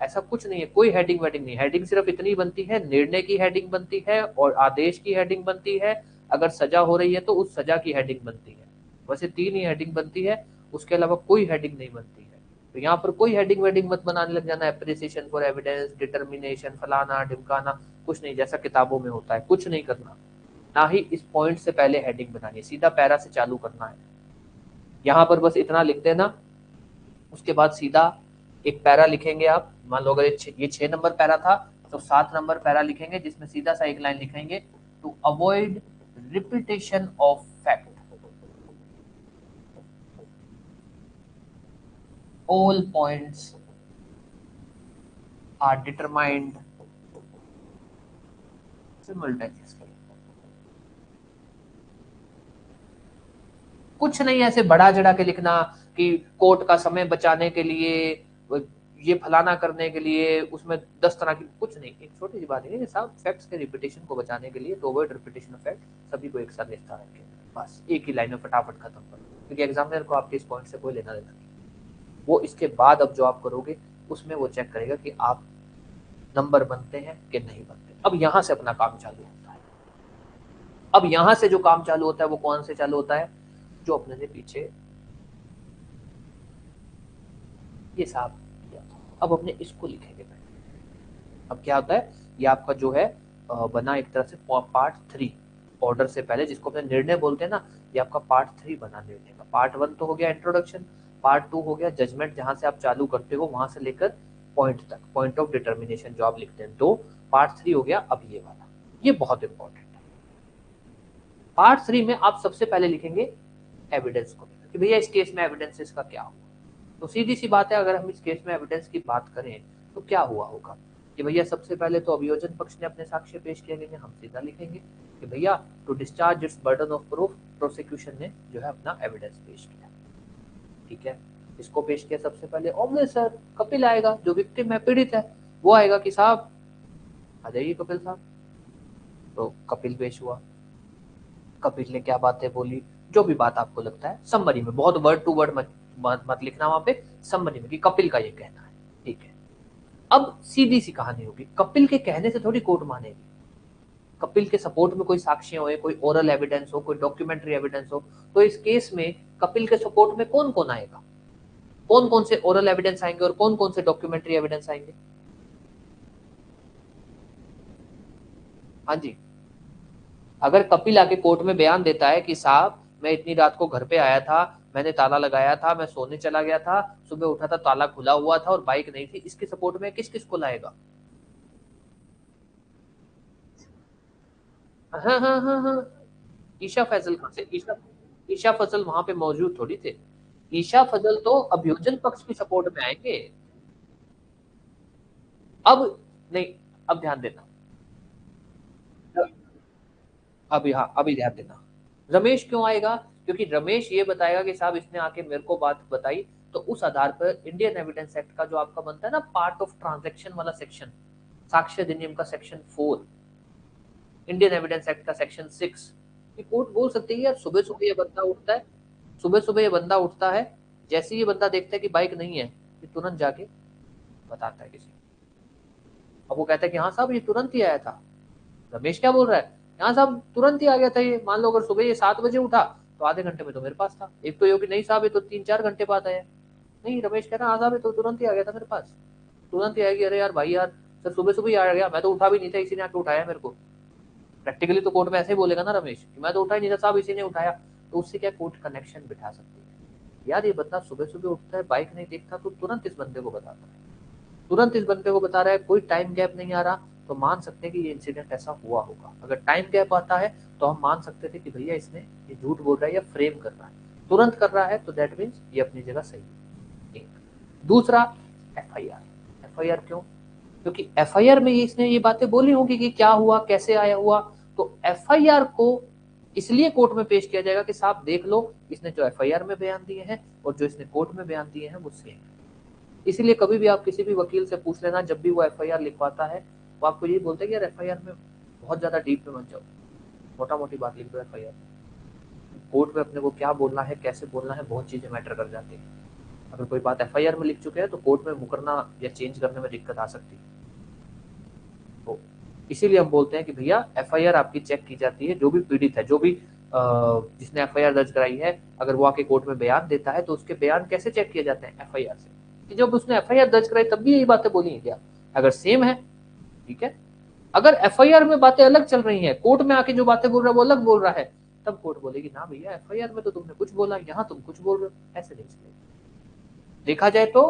ऐसा कुछ नहीं है, कोई हेडिंग वेडिंग नहीं। हेडिंग सिर्फ इतनी बनती है, निर्णय की हेडिंग बनती है और आदेश की हेडिंग बनती है। अगर सजा हो रही है तो उस सजा की हेडिंग बनती है। वैसे 3 ही हेडिंग बनती है, उसके अलावा कोई हेडिंग नहीं बनती है। तो यहाँ पर कोई हेडिंग वेडिंग मत बनाने लग जाना, एप्रिसिएशन फॉर एविडेंस, डिटर्मिनेशन, फलाना ढिमकाना, कुछ नहीं, जैसा किताबों में होता है कुछ नहीं करना। ना ही इस पॉइंट से पहले हेडिंग बनानी है, सीधा पैरा से चालू करना है। यहाँ पर बस इतना लिख देना, उसके बाद सीधा एक पैरा लिखेंगे आप। मान लो अगर ये 6 नंबर पैरा था तो 7 नंबर पैरा लिखेंगे, जिसमें सीधा सा एक लाइन लिखेंगे, to avoid repetition of fact, all points are determined simultaneously। कुछ नहीं ऐसे बढ़ा चढ़ा के लिखना कि कोर्ट का समय बचाने के लिए, ये फलाना करने के लिए, उसमें 10 तरह की, कुछ नहीं। एक छोटी सी बात है कि साहब फैक्ट्स के रिपीटेशन को बचाने के लिए, to avoid repetition of fact, सभी को एक साथ लिखता रखें, बस एक ही लाइन में फटाफट खत्म कर दो, क्योंकि एग्जामिनर को आपके इस पॉइंट से कोई लेना देना नहीं। वो इसके बाद अब जो आप करोगे उसमें वो चेक करेगा कि आप नंबर बनते हैं कि नहीं बनते। अब यहां से अपना काम चालू होता है। अब यहां से जो काम चालू होता है वो कौन से चालू होता है, जो अपने ने पीछे ये साहब किया। अब अपने इसको लिखेंगे पहले। अब क्या होता है, ये आपका जो है बना एक तरह से पार्ट 3 ऑर्डर से पहले, जिसको अपने निर्णय बोलते हैं ना, ये आपका पार्ट 3 बना निर्णय का। पार्ट 1 तो हो गया इंट्रोडक्शन, पार्ट 2 हो गया जजमेंट, जहां से आप चालू करते हो वहां से लेकर पॉइंट तक, पॉइंट ऑफ डिटर्मिनेशन जो आप लिखते हैं, 2 पार्ट 3 हो गया। अब ये वाला, ये बहुत इंपॉर्टेंट है। पार्ट 3 में आप सबसे पहले लिखेंगे एविडेंस को, कि भैया इस केस में एविडेंसेस का क्या हुआ। तो सीधी सी बात है, अगर हम इस केस में एविडेंस की बात करें तो क्या हुआ होगा कि भैया सबसे पहले तो अभियोजन पक्ष ने अपने साक्ष्य पेश किए, हम सीधा लिखेंगे कि भैया to discharge its burden of proof, prosecution ने जो है अपना एविडेंस पेश किया। ठीक है, इसको पेश किया सबसे पहले। ऑब्वियस सर कपिल आएगा, जो विक्टिम है, पीड़ित है, वो आएगा कि साहब आ जाइए कपिल साहब। तो कपिल पेश हुआ, कपिल ने क्या बातें बोली, जो भी बात आपको लगता है समरी में, बहुत वर्ड टू वर्ड मत लिखना वहां पे, समरी में कि कपिल का ये कहना है। ठीक है, अब सीधी सी कहानी होगी, कपिल के कहने से थोड़ी कोर्ट मानेगी। कपिल के सपोर्ट में कोई साक्ष्य हो, कोई ओरल एविडेंस हो, कोई डॉक्यूमेंट्री एविडेंस हो, तो इस केस में कपिल के सपोर्ट में कौन कौन आएगा, कौन कौन से ओरल एविडेंस आएंगे और कौन कौन से डॉक्यूमेंट्री एविडेंस आएंगे। हाँ जी, अगर कपिल आके कोर्ट में बयान देता है कि साहब मैं इतनी रात को घर पे आया था, मैंने ताला लगाया था, मैं सोने चला गया था, सुबह उठा था ताला खुला हुआ था और बाइक नहीं थी, इसके सपोर्ट में किस किस को लाएगा। हाँ हाँ हाँ हाँ, ईशा फैजल कहाँ से, ईशा फजल वहां पे मौजूद थोड़ी थे। ईशा फजल तो अभियोजन पक्ष की सपोर्ट में आएंगे। अब नहीं, अब ध्यान देना, अभी हाँ अभी ध्यान देना, रमेश क्यों आएगा, क्योंकि रमेश ये बताएगा कि साहब इसने आके मेरे को बात बताई, तो उस आधार पर इंडियन एविडेंस एक्ट का जो आपका बनता है ना पार्ट ऑफ ट्रांजैक्शन वाला सेक्शन, साक्ष्य अधिनियम का सेक्शन 4, इंडियन एविडेंस एक्ट का सेक्शन 6, ये कोर्ट बोल सकती है यार सुबह सुबह ये बंदा उठता है, सुबह सुबह ये बंदा उठता है, जैसे ही ये बंदा देखता है कि बाइक नहीं है, ये तुरंत जाके बताता है किसी। अब वो कहता है कि हाँ साहब ये तुरंत ही आया था। रमेश क्या बोल रहा है, यहाँ साहब तुरंत ही आ गया था ये, मान लो अगर सुबह ये 7 बजे उठा तो आधे घंटे में तो मेरे पास था। एक तो ये कि नहीं साहब ये तो 3-4 घंटे बाद आया। नहीं, रमेश कह रहा हाँ साहब ये तो तुरंत ही आ गया था मेरे पास, तुरंत ही आएगी। अरे यार भाई यार सर सुबह सुबह ही आ गया, मैं तो उठा भी नहीं था, इसी ने आके उठाया मेरे को। प्रैक्टिकली तो कोर्ट में ऐसे ही बोलेगा ना रमेश कि मैं तो उठा ही नहीं था साहब, इसी ने उठाया। तो उससे क्या कोर्ट कनेक्शन बिठा सकती है। यार ये बंदा सुबह सुबह उठता है, बाइक नहीं देखता तो तुरंत इस बंदे को बताता है, तुरंत इस बंदे को बता रहा है, कोई टाइम गैप नहीं आ रहा, तो मान सकते हैं कि ये इंसिडेंट ऐसा हुआ होगा। अगर टाइम गैप आता है तो हम मान सकते थे कि भैया इसने ये झूठ बोल रहा है या फ्रेम कर रहा है, तुरंत कर रहा है तो दैट मीन्स ये अपनी जगह सही है। एक दूसरा, एफआईआर। एफआईआर क्यों? क्योंकि एफआईआर में इसने ये बातें बोली होंगी कि क्या हुआ, कैसे आया हुआ, तो एफआईआर को इसलिए कोर्ट में पेश किया जाएगा कि साहब देख लो इसने जो एफआईआर में बयान दिए हैं और जो इसने कोर्ट में बयान दिए हैं वो सेम है। इसीलिए कभी भी आप किसी भी वकील से पूछ लेना, जब भी वो एफआईआर लिखवाता है वो आपको यही बोलते हैं कि यार एफआईआर में बहुत ज्यादा डीप में मत जाओ, मोटा मोटी बात लिख दो एफआईआर में। कोर्ट में अपने को क्या बोलना है, कैसे बोलना है, बहुत चीजें मैटर कर जाती है। अगर कोई बात एफआईआर में लिख चुके हैं तो कोर्ट में मुकरना या चेंज करने में दिक्कत आ सकती है। तो इसीलिए हम बोलते हैं कि भैया एफआईआर आपकी चेक की जाती है। जो भी पीड़ित है, जो भी जिसने एफआईआर दर्ज कराई है, अगर वो आके कोर्ट में बयान देता है तो उसके बयान कैसे चेक किए जाते हैं? एफआईआर से। कि जब उसने एफआईआर दर्ज कराई तब भी यही बातें बोली है क्या? अगर सेम है ठीक है, अगर एफआईआर में बातें अलग चल रही हैं, कोर्ट में आके जो बातें बोल रहा है वो अलग बोल रहा है, तब कोर्ट बोलेगी ना भैया एफआईआर में तो तुमने कुछ बोला, यहाँ तुम कुछ बोल रहे हो। ऐसे नहीं चलेगा। देखा जाए तो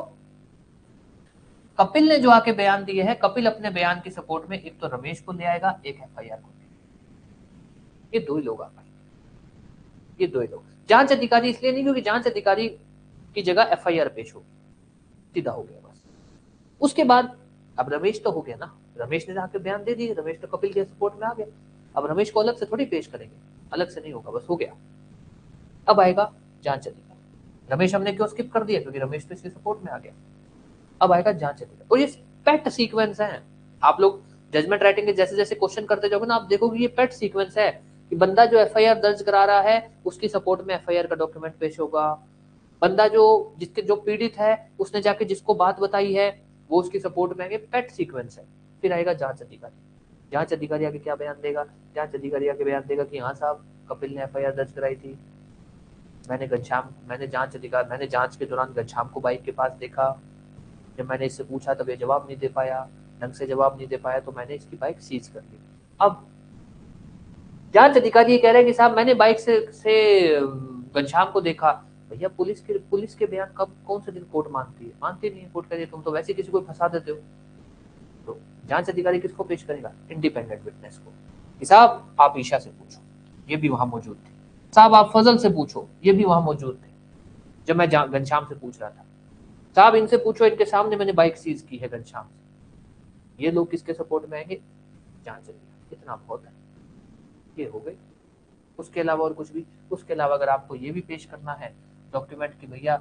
कपिल ने जो आके बयान दिए हैं, कपिल अपने बयान की सपोर्ट में एक तो रमेश को ले आएगा, एक एफआईआर को ले आएगा। ये दो ही लोग आ पाएंगे, ये दो ही लोग। जांच अधिकारी इसलिए नहीं क्योंकि जांच अधिकारी की जगह एफआईआर पेश होगी, सीधा हो गया बस। उसके बाद अब रमेश तो हो गया ना, रमेश ने जाके बयान दे दिए, रमेश तो कपिल के सपोर्ट में आ गया। अब रमेश को अलग से थोड़ी पेश करेंगे, अलग से नहीं होगा, बस हो गया। अब आएगा जांच अधिकारी। रमेश हमने क्यों स्किप कर दिया? क्योंकि रमेश तो इसके सपोर्ट में आ गया। अब आएगा जांच अधिकारी। और ये पेट सीक्वेंस है। आप लोग जजमेंट राइटिंग के जैसे जैसे क्वेश्चन करते जाओगे ना, आप देखोगे ये पेट सीक्वेंस है कि बंदा जो एफआईआर दर्ज करा रहा है उसकी सपोर्ट में एफआईआर का डॉक्यूमेंट पेश होगा, बंदा जो जिसके जो पीड़ित है उसने जाके जिसको बात बताई है वो उसकी सपोर्ट में आएंगे। पेट सीक्वेंस है। फिर आएगा जांच अधिकारी। जांच अधिकारी आगे क्या बयान देगा? जांच अधिकारी आगे बयान देगा कि हाँ साहब कपिल ने एफआईआर दर्ज कराई थी, मैंने जांच के दौरान घनश्याम को बाइक के पास देखा, जब मैंने इससे पूछा तब ये जवाब नहीं दे पाया, ढंग से जवाब नहीं दे पाया, तो मैंने इसकी बाइक सीज कर ली। अब जांच अधिकारी ये कह रहे हैं कि साहब मैंने बाइक से घनश्याम को देखा। भैया पुलिस के बयान कब कौन से दिन कोर्ट मानती है? मानती नहीं है। कोर्ट कह रही है तुम तो वैसे किसी को फंसा देते हो। तो जांच अधिकारी किसको पेश करेगा? इंडिपेंडेंट विटनेस को। कि साहब आप ईशा से पूछो, ये भी वहां मौजूद थे। साहब आप फजल से पूछो, ये भी वहां मौजूद थे जब मैं घनश्याम से पूछ रहा था। साहब इनसे पूछो, इनके सामने मैंने बाइक सीज की है घनश्याम से। ये लोग किसके सपोर्ट में आएंगे? जांच अधिकारी। इतना बहुत है, ये हो गई। उसके अलावा और कुछ भी? उसके अलावा अगर आपको ये भी पेश करना है डॉक्यूमेंट कि भैया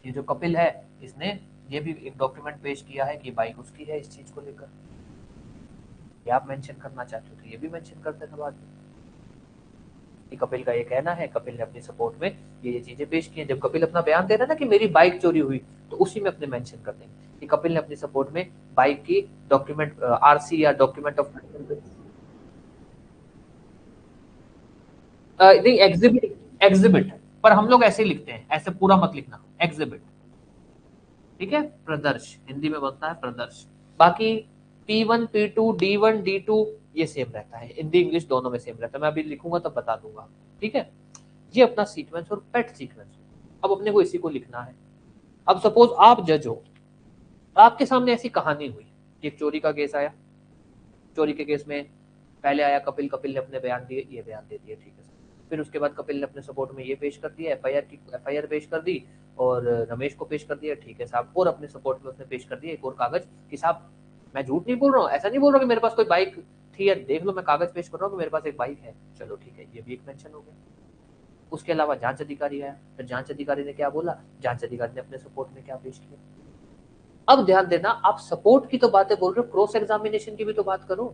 ये जो कपिल है इसने ये भी एक डॉक्यूमेंट पेश किया है कि बाइक उसकी है, इस चीज को लेकर ये आप मेंशन करना चाहते हो तो ये भी मेंशन कर देना बाद में कि कपिल का ये कहना है, कपिल ने अपनी सपोर्ट में ये चीजें पेश की हैं। जब कपिल अपना बयान दे रहा है ना कि मेरी बाइक चोरी हुई, तो उसी में अपने मेंशन कर देंगे कि कपिल ने अपनी सपोर्ट में बाइक की डॉक्यूमेंट आरसी या डॉक्यूमेंट ऑफ नहीं एग्जिबिट, एग्जिबिट पर हम लोग ऐसे लिखते हैं, ऐसे पूरा मत लिखना, एग्जिबिट। ठीक है, प्रदर्श हिंदी में बनता है प्रदर्श। बाकी P1 P2 D1 D2 ये सेम रहता है, हिंदी इंग्लिश दोनों में सेम रहता है। मैं अभी लिखूंगा तब बता दूंगा। ठीक है, ये अपना सीक्वेंस और पेट सीक्वेंस। अब अपने को इसी को लिखना है। अब सपोज आप जज हो, आपके सामने ऐसी कहानी हुई कि एक चोरी का केस आया, चोरी के केस में पहले आया कपिल, कपिल ने अपने बयान दिए, ये बयान दे दिए, ठीक है। फिर उसके बाद कपिल ने अपने सपोर्ट में ये पेश कर दिया, एफआईआर पेश कर दी और रमेश को पेश कर दिया, ठीक है साहब। और अपने सपोर्ट में उसने पेश कर दिया एक और कागज कि साहब मैं झूठ नहीं बोल रहा हूँ, ऐसा नहीं बोल रहा कि मेरे पास कोई बाइक थी, या देख लो मैं कागज पेश कर रहा हूँ कि मेरे पास एक बाइक है, चलो ठीक है, ये भी एक मेंशन हो गया। उसके अलावा जांच अधिकारी आया, तो जांच अधिकारी ने क्या बोला? जांच अधिकारी ने अपने सपोर्ट में क्या पेश किया? अब ध्यान देना, आप सपोर्ट की तो बातें बोल रहे हो, क्रॉस एग्जामिनेशन की भी तो बात करो।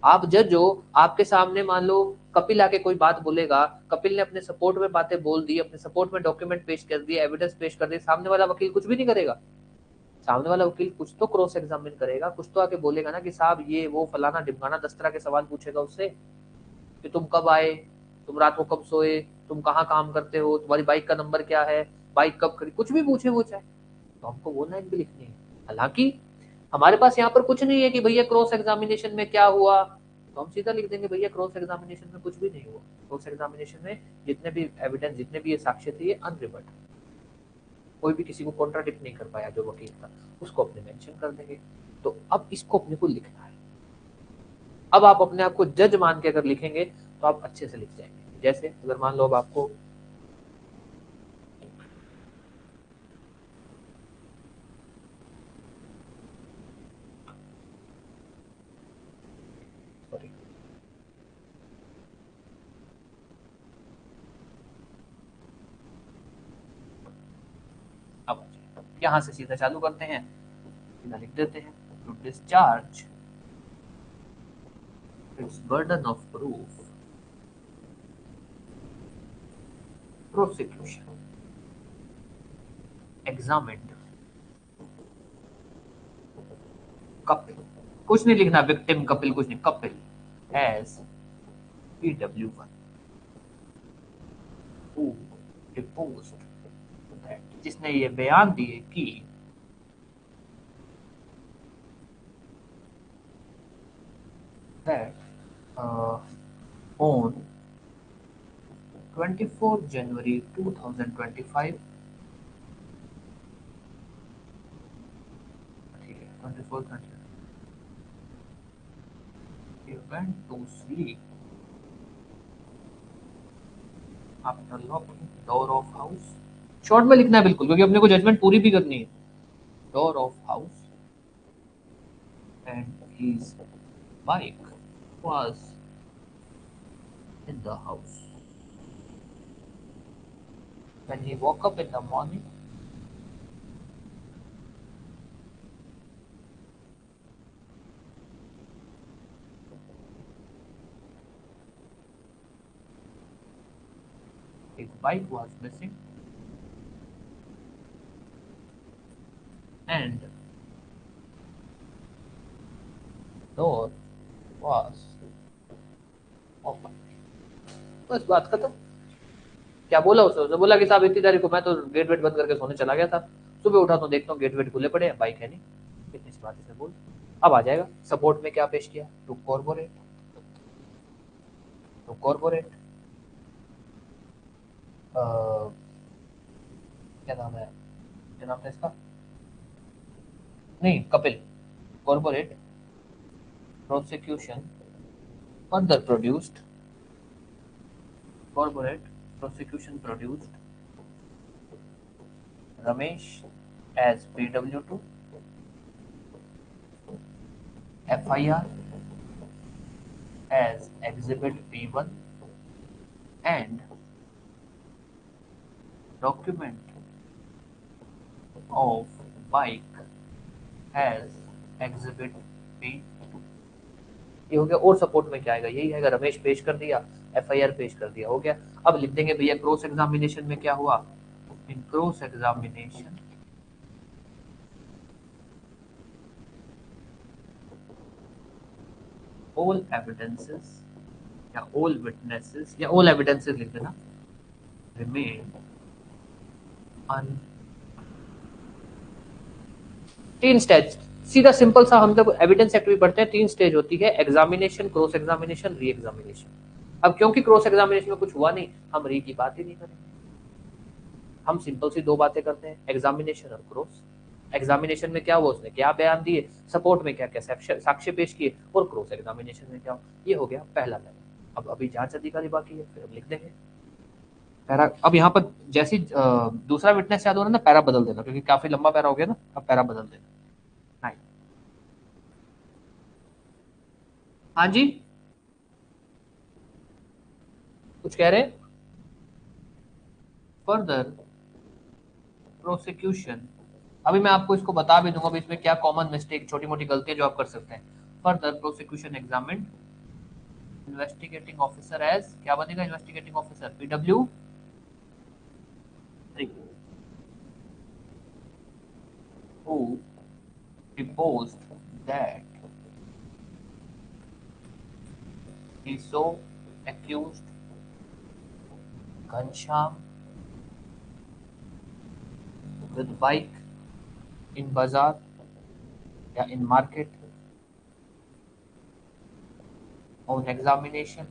आप जज हो, आपके सामने मान लो कपिल आके कोई बात बोलेगा, कपिल ने अपने सपोर्ट में बातें बोल दी, अपने सपोर्ट में डॉक्यूमेंट पेश कर दिए, एविडेंस पेश कर दिए, सामने वाला वकील कुछ भी नहीं करेगा? सामने वाला वकील कुछ तो क्रॉस एग्जामिन करेगा, कुछ तो आके बोलेगा ना कि साहब ये वो फलाना ढिमकाना 10 तरह के सवाल पूछेगा उससे कि तुम कब आए, तुम रात को कब सोए, तुम कहाँ काम करते हो, तुम्हारी बाइक का नंबर क्या है, बाइक कब खरीदी, कुछ भी पूछे वो चाहे, तो हमको वो लाइन भी लिखनी है। हालांकि हमारे पास यहाँ पर कुछ नहीं है कि भैया क्रॉस एग्जामिनेशन में क्या हुआ, तो हम सीधा लिख देंगे भैया क्रॉस एग्जामिनेशन में कुछ भी नहीं हुआ, क्रॉस एग्जामिनेशन में जितने भी एविडेंस, जितने भी ये साक्ष्य थे, ये अनरिबट, कोई भी किसी को कॉन्ट्राडिक्ट नहीं कर पाया जो वकील था, उसको अपने मेंशन कर देंगे। तो अब इसको अपने को लिखना है। अब आप अपने आप को जज मान के अगर लिखेंगे तो आप अच्छे से लिख जाएंगे। जैसे अगर मान लो अब आपको सॉरी अब यहां से सीधा चालू करते हैं, सीधा लिख देते हैं to discharge its burden of proof prosecution examined Kapil, कुछ नहीं लिखना, विक्टिम कपिल कुछ नहीं, Kapil as PW1 who deposed that, जिसने ये बयान दिए कि that on 24 January 2025, ठीक है 24 he went to sleep after locking door of house, short में लिखना है बिल्कुल, क्योंकि अपने को जजमेंट पूरी भी करनी है, door of house and his bike was in the house. When he woke up in the morning, his bike was missing and door was open. बस बात खत्म। क्या बोला उसने बोला कि साहब इतनी तारीख को मैं तो गेट वेट बंद करके सोने चला गया था, सुबह उठा तो देखता हूँ गेट वेट खुले पड़े हैं, बाइक है नहीं। इतनी सी बात इसने बोल। अब आ जाएगा सपोर्ट में क्या पेश किया, टू कॉर्पोरेट क्या नाम है, क्या नाम था इसका, नहीं Kapil, corporate prosecution further produced, corporate prosecution produced Ramesh as PW2, FIR as Exhibit B1 and document of bike as Exhibit B2। ये हो गया। और सपोर्ट में क्या आएगा, यही आएगा, रमेश पेश कर दिया, FIR पेश कर दिया, हो गया। अब लिख देंगे भैया क्रॉस एग्जामिनेशन में क्या हुआ, in cross examination all evidences या all witnesses या all evidences लिख देना remain un। तीन स्टेज, सीधा सिंपल सा, हम जब एविडेंस एक्ट भी पढ़ते हैं 3 स्टेज होती है, examination, cross examination, re examination. अब क्योंकि क्रॉस एग्जामिनेशन में कुछ हुआ नहीं, हम री की बात ही नहीं करेंगे, हम सिंपल सी 2 बातें करते हैं, एग्जामिनेशन और क्रॉस। एग्जामिनेशन में क्या हुआ, उसने क्या बयान दिए, सपोर्ट में क्या क्या साक्ष्य पेश किए, और क्रॉस एग्जामिनेशन में क्या, ये हो गया पहला लेवल। अब अभी जांच अधिकारी बाकी है, फिर अब लिख देंगे पैरा। अब यहाँ पर जैसी दूसरा विटनेस याद हो रहा है ना, पैरा बदल देना, क्योंकि काफी लंबा पैरा हो गया ना, अब पैरा बदल देना। हाँ जी, कुछ कह रहे हैं, फर्दर प्रोसिक्यूशन, अभी मैं आपको इसको बता भी दूंगा इसमें क्या कॉमन मिस्टेक, छोटी मोटी गलतियां जो आप कर सकते हैं। Further prosecution examine investigating officer as, क्या बनेगा, investigating officer PW3 who deposed that he saw accused Ghanshyam with bike in bazaar या in market. On examination,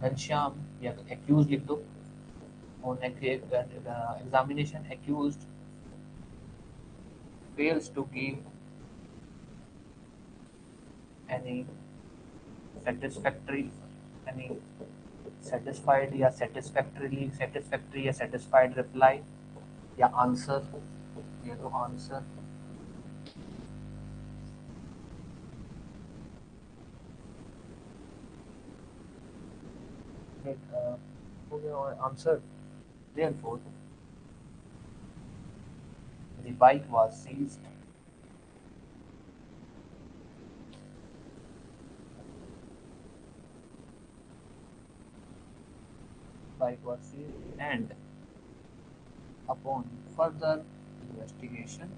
Ghanshyam या accused लिख दो. On examination, accused fails to give any satisfactory, any satisfied या satisfactory या satisfied reply या answer, ये तो answer. हो गया और answer. Therefore, the bike was seized. And upon further investigation,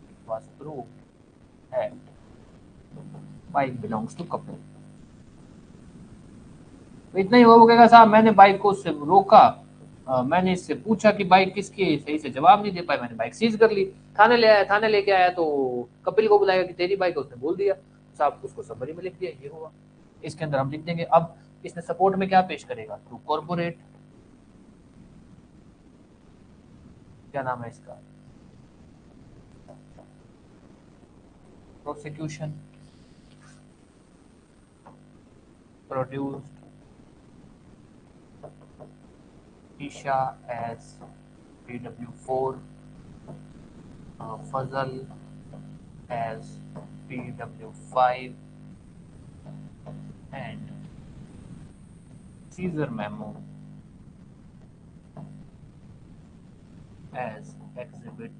it was proved that bike belongs to couple. इतना ही वो कहेगा साहब मैंने बाइक को उससे रोका, मैंने इससे पूछा कि बाइक किसकी है, सही से जवाब नहीं दे पाया, मैंने बाइक सीज कर ली, थाने ले आया, थाने लेके आया तो कपिल को बुलाया कि तेरी बाइक है, उसने बोल दिया, साहब उसको समरी में लिख दिया, ये हुआ. इसके अंदर हम लिख देंगे. अब इसने सपोर्ट में क्या पेश करेगा? थ्रू कॉर्पोरेट, क्या नाम है इसका, prosecution, produced Isha as PW4, Fazal as PW5 and Caesar Memo as Exhibit.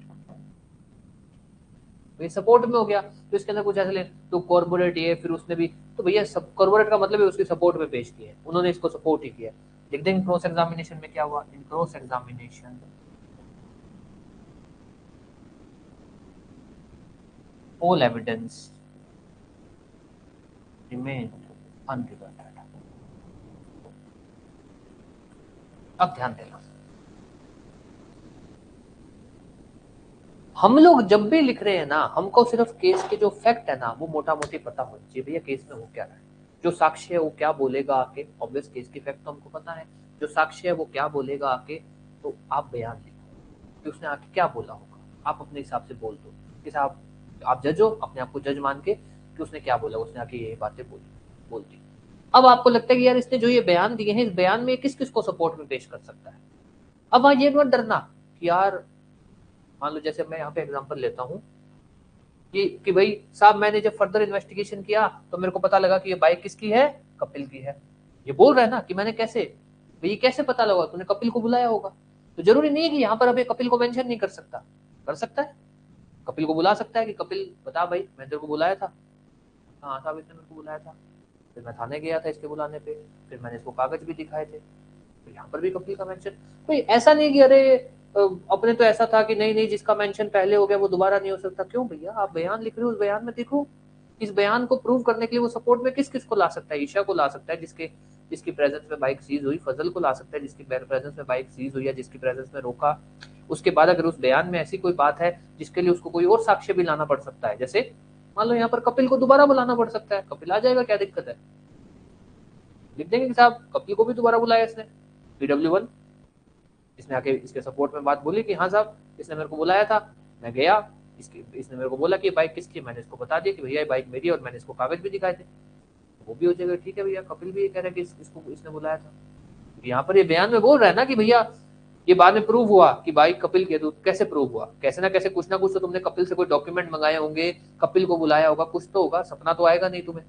ये सपोर्ट में हो गया. तो इसके अंदर कुछ ऐसे ले तो कॉर्पोरेट ये, फिर उसने भी, तो भैया सब कॉर्पोरेट का मतलब है उसकी सपोर्ट में पेश किया है, उन्होंने इसको सपोर्ट ही किया. लिख देंगे क्रॉस एग्जामिनेशन में क्या हुआ. In cross examination all evidence remained unrebutted. अब ध्यान देना, हम लोग जब भी लिख रहे हैं ना, हमको सिर्फ केस के जो फैक्ट है ना वो मोटा मोटी पता होनी चाहिए. भैया केस में हो क्या रहा है, जो साक्ष्य है वो क्या बोलेगा आके, ऑब्वियस केस की फैक्ट तो हमको पता है, जो साक्ष्य है वो क्या बोलेगा आके, तो आप बयान लिखो कि उसने आके क्या बोला होगा, आप अपने हिसाब से बोल दो कि साहब आप जज हो, अपने आप को जज मान के कि उसने क्या बोला, उसने आके ये बातें बोल दी. अब आपको लगता है कि यार इसने जो ये बयान दिए हैं, इस बयान में किस किस को सपोर्ट में पेश कर सकता है. अब वहां ये मत डरना कि यार मान लो जैसे मैं यहाँ पे एग्जांपल लेता हूँ कि भाई साहब मैंने जब फर्दर इन्वेस्टिगेशन किया तो मेरे को पता लगा कि ये बाइक किसकी है, कपिल की है. ये बोल रहा है ना कि मैंने कैसे, भाई ये कैसे पता लगा, तूने कपिल को बुलाया होगा. तो जरूरी नहीं है कि यहाँ पर अभी कपिल को मेंशन नहीं कर सकता, कर सकता है, कपिल को बुला सकता है कि कपिल बता भाई मैंने तेरे को बुलाया था. हाँ साहब इसने मेरे को बुलाया था, फिर मैं थाने गया था इसके बुलाने पे, फिर मैंने इसको कागज भी दिखाए थे, तो यहाँ पर भी कपिल का मेंशन. कोई ऐसा नहीं कि अरे अपने तो ऐसा था कि नहीं नहीं जिसका मेंशन पहले हो गया वो दोबारा नहीं हो सकता. क्यों भैया, आप बयान लिख रहे हो, उस बयान में देखो इस बयान को प्रूव करने के लिए वो सपोर्ट में किस किस को ला सकता है. ईशा को ला सकता है जिसकी प्रेजेंस में बाइक सीज हुई, फजल को ला सकता है जिसकी प्रेजेंस में बाइक सीज हुई या जिसकी प्रेजेंस में रोका. उसके बाद अगर उस बयान में ऐसी कोई बात है जिसके लिए उसको कोई और साक्ष्य भी लाना पड़ सकता है, जैसे मान लो यहाँ पर कपिल को दोबारा बुलाना पड़ सकता है, कपिल आ जाएगा, क्या दिक्कत है, लिख देंगे कि साहब कपिल को भी दोबारा बुलाया इसने, PW1 इसने आके इसके सपोर्ट में बात बोली कि हाँ साहब इसने मेरे को बुलाया था, मैं गया, इसने मेरे को बोला कि बाइक किसकी, मैंने इसको बता दिया कि भैया ये बाइक मेरी है और मैंने इसको कागज भी दिखाए थे, वो भी हो जाएगा. ठीक है भैया, कपिल भी ये कह रहा है कि इसको इसने बुलाया था. यहाँ पर ये बयान में बोल रहा है ना कि भैया ये बाद में प्रूव हुआ कि बाइक कपिल की है. तो कैसे प्रूव हुआ, कैसे ना कैसे कुछ ना कुछ तो तुमने कपिल से कोई डॉक्यूमेंट मंगाए होंगे, कपिल को बुलाया होगा, कुछ तो होगा, सपना तो आएगा नहीं तुम्हें.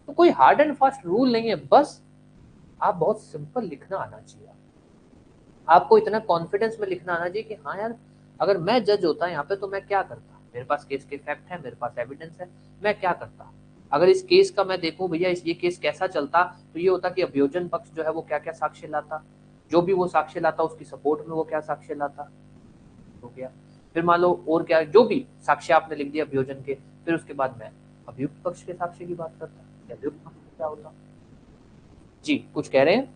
तो कोई हार्ड एंड फास्ट रूल नहीं है, बस आप बहुत सिंपल लिखना आना चाहिए. आपको इतना कॉन्फिडेंस में लिखना आना चाहिए कि हाँ यार अगर मैं जज होता यहाँ पे तो मैं क्या करता, मेरे पास केस के फैक्ट है, मेरे पास एविडेंस है, मैं क्या करता. अगर इस केस का मैं देखूं भैया ये केस कैसा चलता, तो ये होता कि अभियोजन पक्ष जो है वो क्या क्या साक्ष्य लाता, जो भी वो साक्ष्य लाता उसकी सपोर्ट में वो क्या साक्ष्य लाता, हो गया। फिर मान लो और क्या, जो भी साक्ष्य आपने लिख दिया अभियोजन के, फिर उसके बाद मैं अभियुक्त पक्ष के साक्ष्य की बात करता, अभियुक्त पक्ष में क्या होता। जी कुछ कह रहे हैं?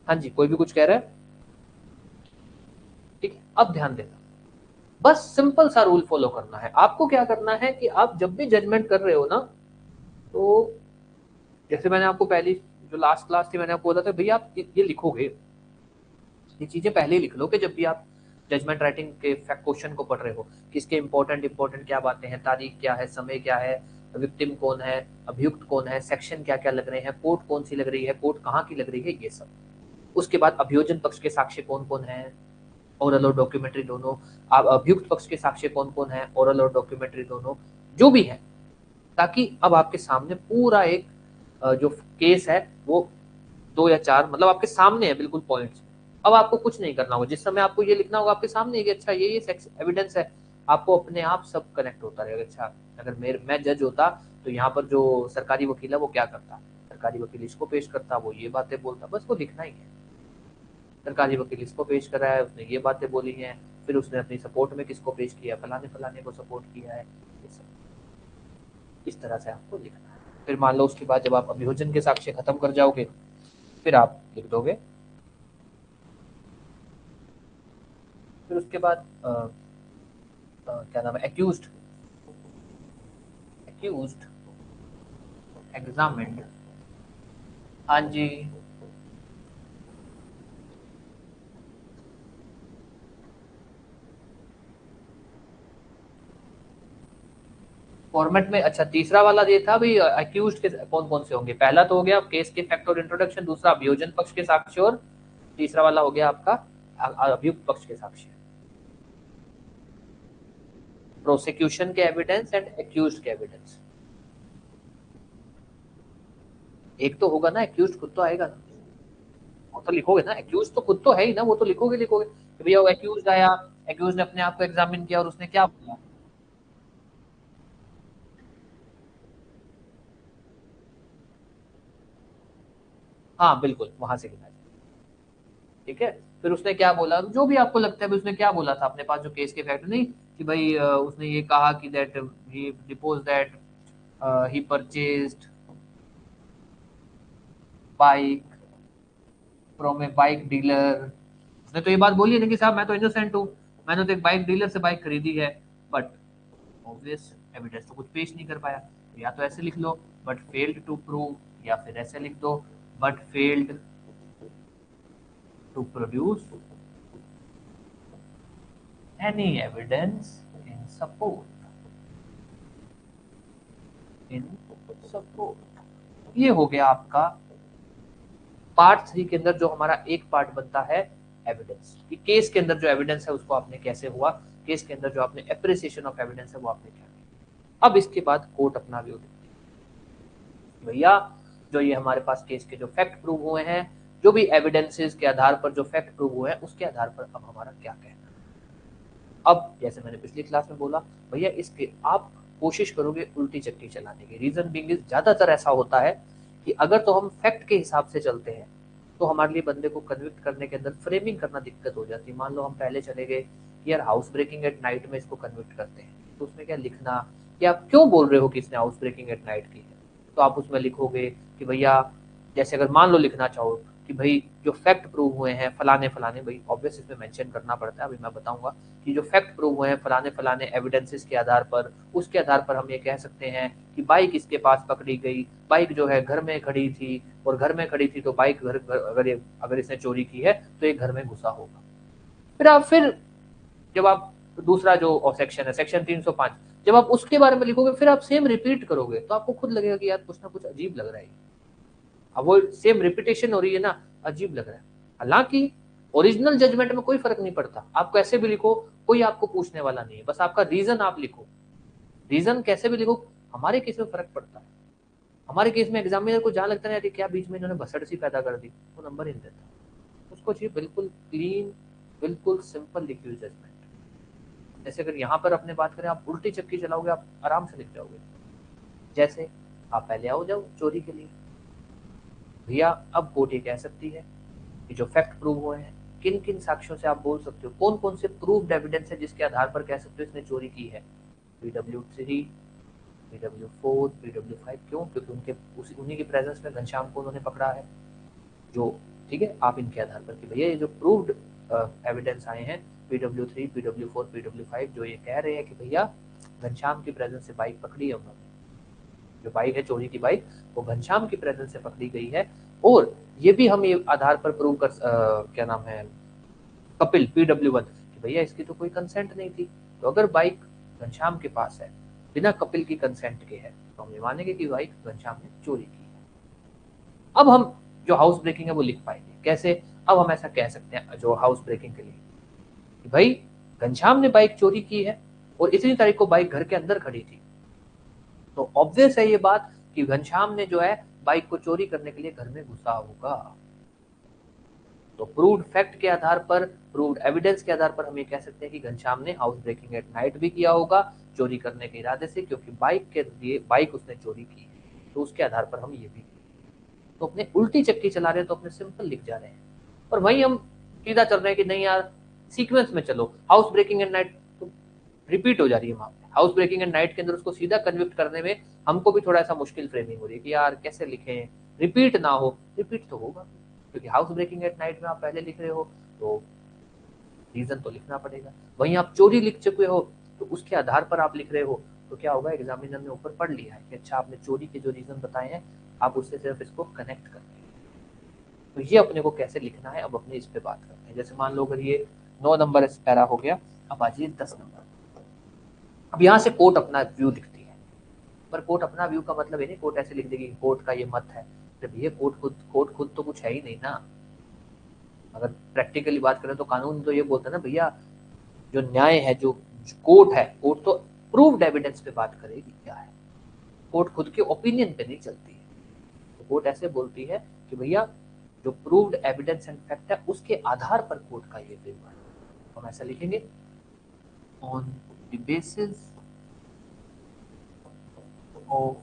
हाँ जी, कोई भी कुछ कह रहा है? ठीक है, अब ध्यान देना, बस सिंपल सा रूल फॉलो करना है आपको। क्या करना है कि आप जब भी जजमेंट कर रहे हो ना, तो जैसे मैंने आपको पहली जो लास्ट क्लास थी मैंने आपको बोला था भैया आप ये लिखोगे, ये चीजें पहले ही लिख लो कि जब भी आप जजमेंट राइटिंग के क्वेश्चन को पढ़ रहे हो, किसके इंपॉर्टेंट क्या बातें हैं, तारीख क्या है, समय क्या है, विक्टिम कौन है, अभियुक्त कौन है, सेक्शन क्या क्या लग रहे हैं, कोर्ट कौन सी लग रही है, कोर्ट कहाँ की लग रही है, ये सब। उसके बाद अभियोजन पक्ष के साक्ष्य कौन कौन है, ओरल और डॉक्यूमेंट्री दोनों। अब अभियुक्त पक्ष के साक्ष्य कौन कौन है, ओरल और डॉक्यूमेंट्री दोनों, जो भी है, ताकि अब आपके सामने पूरा एक जो केस है वो 2 या 4 मतलब आपके सामने है बिल्कुल पॉइंट्स। अब आपको कुछ नहीं करना होगा, जिस समय आपको ये लिखना होगा आपके सामने कि अच्छा ये एविडेंस है, आपको अपने आप सब कनेक्ट होता रहेगा। अच्छा अगर मैं जज होता तो यहाँ पर जो सरकारी वकील है वो क्या करता, सरकारी वकील इसको पेश करता, वो ये बातें बोलता, बस वो लिखना ही है। सरकारी वकील इसको पेश कर रहा है, उसने ये बातें बोली हैं, फिर उसने अपनी सपोर्ट में किसको पेश किया, फलाने फलाने को सपोर्ट किया है, ये सब इस तरह से आपको लिखना है। फिर मान लो उसके बाद जब आप अभियोजन के साक्ष्य खत्म कर जाओगे, फिर आप लिख दोगे। फिर उसके बाद क्या नाम है, एक्यूज्ड, एक्यूज्ड एग्जामिन्ड। हाँ जी, फॉर्मेट में। अच्छा तीसरा वाला ये था भाई एक्यूज्ड के कौन कौन से होंगे, पहला तो हो गया केस के फैक्ट और इंट्रोडक्शन, दूसरा अभियोजन पक्ष के साक्ष्य, और तीसरा वाला हो गया आपका अभियुक्त पक्ष के साक्ष्य, प्रोसिक्यूशन के एविडेंस एंड एक्यूज्ड के एविडेंस। एक तो होगा ना, एक्यूज्ड खुद तो आएगा ना, वो तो लिखोगे ना, एक्यूज तो खुद तो है ही ना, वो तो लिखोगे लिखोगे कि भैया वो एक्यूज आया, एक्यूज ने अपने आप को एग्जामिन किया और उसने क्या बोला। हाँ बिल्कुल, वहां से लिखा जाए। ठीक है, फिर उसने क्या बोला, जो भी आपको लगता है भाई उसने क्या बोला था अपने पास जो केस के फैक्ट नहीं, कि भाई उसने ये कहा कि that he depots that he purchased bike from A bike dealer. उसने तो ये बात बोली है ना कि साहब मैं तो इनोसेंट हूँ, मैंने तो एक बाइक डीलर से बाइक खरीदी है, बट ऑब्वियस एविडेंस तो कुछ पेश नहीं कर पाया। तो या तो ऐसे लिख लो बट फेल्ड टू प्रूव, या फिर ऐसे लिख दो but failed to produce any evidence in support, in support. ये हो गया आपका पार्ट 3 के अंदर जो हमारा एक पार्ट बनता है एविडेंस, कि केस के अंदर जो एविडेंस है उसको आपने कैसे हुआ, केस के अंदर जो आपने एप्रिसिएशन ऑफ एविडेंस है वो आपने क्या किया। अब इसके बाद कोर्ट अपना व्यू देती है भैया, जो ये हमारे पास केस के जो फैक्ट प्रूव हुए हैं, जो भी एविडेंसेस के आधार पर जो फैक्ट प्रूव हुए हैं उसके आधार पर अब हमारा क्या कहना है। अब जैसे मैंने पिछली क्लास में बोला भैया इसके आप कोशिश करोगे उल्टी चक्की चलाने की, रीजन बिंग इज ज्यादातर ऐसा होता है कि अगर तो हम फैक्ट के हिसाब से चलते हैं तो हमारे लिए बंदे को कन्विक्ट करने के अंदर फ्रेमिंग करना दिक्कत हो जाती है। मान लो हम पहले चले गए कि यार हाउस ब्रेकिंग एट नाइट में इसको कन्विक्ट करते हैं, तो उसमें क्या लिखना कि आप क्यों बोल रहे हो कि इसने हाउस ब्रेकिंग एट नाइट की है, तो आप उसमें लिखोगे कि भैया जैसे अगर मान लो लिखना चाहो कि भाई जो फैक्ट प्रूव हुए हैं फलाने फलाने, भाई ऑब्वियस इसमें मेंशन करना पड़ता है, अभी मैं बताऊंगा कि जो फैक्ट प्रूव हुए हैं फलाने फलाने एविडेंसेस के आधार पर, उसके आधार पर हम ये कह सकते हैं कि बाइक इसके पास पकड़ी गई, बाइक जो है घर में खड़ी थी, और घर में खड़ी थी तो बाइक अगर इसने चोरी की है तो ये घर में घुसा होगा। फिर जब आप दूसरा जो सेक्शन है सेक्शन 305, जब आप उसके बारे में लिखोगे फिर आप सेम रिपीट करोगे तो आपको खुद लगेगा कि यार कुछ ना कुछ अजीब लग रहा है, अब वो सेम रिपीटेशन हो रही है ना, अजीब लग रहा है। हालांकि ओरिजिनल जजमेंट में कोई फर्क नहीं पड़ता, आप कैसे भी लिखो कोई आपको पूछने वाला नहीं है, बस आपका रीजन आप लिखो, रीजन कैसे भी लिखो। हमारे केस में फर्क पड़ता है, हमारे केस में एग्जामिनर को जहां लगता है क्या बीच में इन्होंने भसड़ सी पैदा कर दी, वो नंबर ही नहीं देता, उसको चाहिए बिल्कुल क्लीन, बिल्कुल सिंपल लिखी हुई जजमेंट। जैसे अगर यहाँ पर अपने बात करें, आप उल्टी चक्की चलाओगे, आप आराम से लिख जाओगे। जैसे आप पहले आओ जाओ चोरी के लिए, भैया अब कोर्ट ये कह सकती है कि जो फैक्ट प्रूव हुए हैं, किन किन साक्ष्यों से आप बोल सकते हो, कौन कौन से प्रूव्ड एविडेंस है जिसके आधार पर कह सकते हो इसने चोरी की है। PW3, PW4, PW5, क्यों? क्योंकि उन्हीं की प्रेजेंस में घनश्याम को उन्होंने पकड़ा है। जो ठीक है, आप इनके आधार पर कि भैया ये जो प्रूव्ड एविडेंस आए हैं PW3, PW4, PW5, जो ये कह रहे हैं कि भैया घनश्याम की प्रेजेंस से बाइक पकड़ी है उन्होंने, जो बाइक है चोरी की बाइक, वो घनश्याम की प्रेजेंस से पकड़ी गई है। और ये भी हम ये आधार पर प्रूव कर क्या नाम है, कपिल PW1, कि भैया इसकी तो कोई कंसेंट नहीं थी। तो अगर बाइक घनश्याम के पास है, बिना कपिल की कंसेंट के है, तो हम ये मानेंगे कि बाइक घनश्याम ने चोरी की है। अब हम जो हाउस ब्रेकिंग है वो लिख पाएंगे कैसे? अब हम ऐसा कह सकते हैं जो हाउस ब्रेकिंग के लिए कि भाई घनश्याम ने बाइक चोरी की है और इतनी तारीख को बाइक घर के अंदर खड़ी थी, तो ऑब्वियस है ये बात कि घनश्याम ने जो है बाइक को चोरी करने के लिए घर में घुसा होगा। तो प्रूव्ड फैक्ट के आधार पर, प्रूव्ड एविडेंस के आधार पर हम ये कह सकते हैं कि घनश्याम ने हाउस ब्रेकिंग एट नाइट भी किया होगा चोरी करने के इरादे से, क्योंकि बाइक के लिए बाइक उसने चोरी की है, तो उसके आधार पर हम ये भी, तो अपने उल्टी चक्की चला रहे हैं तो अपने सिंपल लिख जा रहे हैं। और वहीं हम सीधा चल रहे हैं कि नहीं यार सीक्वेंस में चलो, हाउस ब्रेकिंग एट नाइट तो रिपीट हो जा रही है वहां पे, हाउस ब्रेकिंग एट नाइट के अंदर उसको सीधा कन्विक्ट करने में हमको भी थोड़ा सा मुश्किल फ्रेमिंग हो रही है कि यार कैसे लिखें, रिपीट ना हो। रिपीट तो होगा क्योंकि हाउस ब्रेकिंग एट नाइट में आप पहले लिख रहे हो तो रीजन तो लिखना पड़ेगा। वहीं आप चोरी लिख चुके हो तो उसके आधार पर आप लिख रहे हो, तो क्या होगा, एग्जामिनर ने ऊपर पढ़ लिया है कि अच्छा आपने चोरी के जो रीजन बताए हैं आप उससे सिर्फ इसको कनेक्ट कर रहे हैं। तो ये अपने को कैसे लिखना है, अब अपने इस पे बात करते हैं। जैसे मान लो अगर ये 9 नंबर इस पैरा हो गया, अब आ जाइए 10 नंबर। अब यहाँ से कोर्ट अपना व्यू लिखती है, पर कोर्ट अपना व्यू का मतलब ये नहीं कोर्ट ऐसे लिख देगी कोर्ट का ये मत है। जब ये कोर्ट खुद तो कुछ है ही नहीं ना। अगर प्रैक्टिकली बात करें तो कानून तो ये बोलता है ना भैया, जो न्याय है, जो कोर्ट है, कोर्ट तो प्रूव्ड एविडेंस पे बात करेगी क्या है, कोर्ट खुद के ओपिनियन पे नहीं चलती है। तो कोर्ट ऐसे बोलती है कि भैया जो प्रूव्ड एविडेंस एंड फैक्ट है उसके आधार पर कोर्ट का ये व्यू है। हम ऐसा लिखेंगे, on the basis of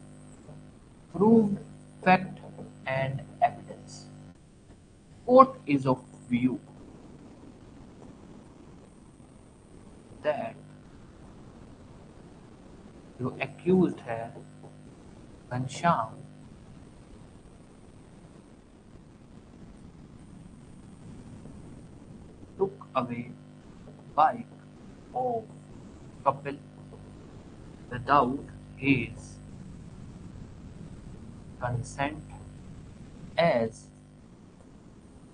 proved fact and evidence, court is of view that जो एक्यूज्ड है Ghanshyam took away bike of Kapil without his consent as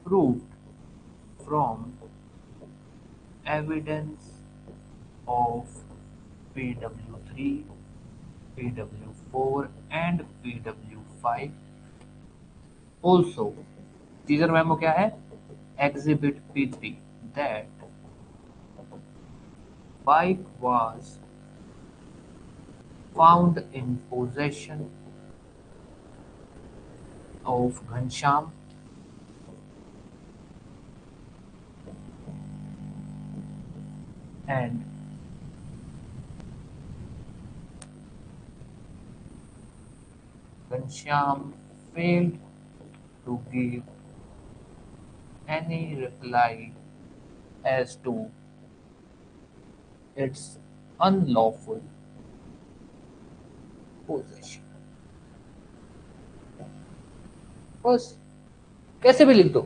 proved from evidence of PW3, PW4 and PW5. Also, teaser memo क्या है? Exhibit P3 that bike was found in possession of Ghanshyam and Ghanshyam failed to give any reply as to its unlawful possession. बस कैसे भी लिख दो,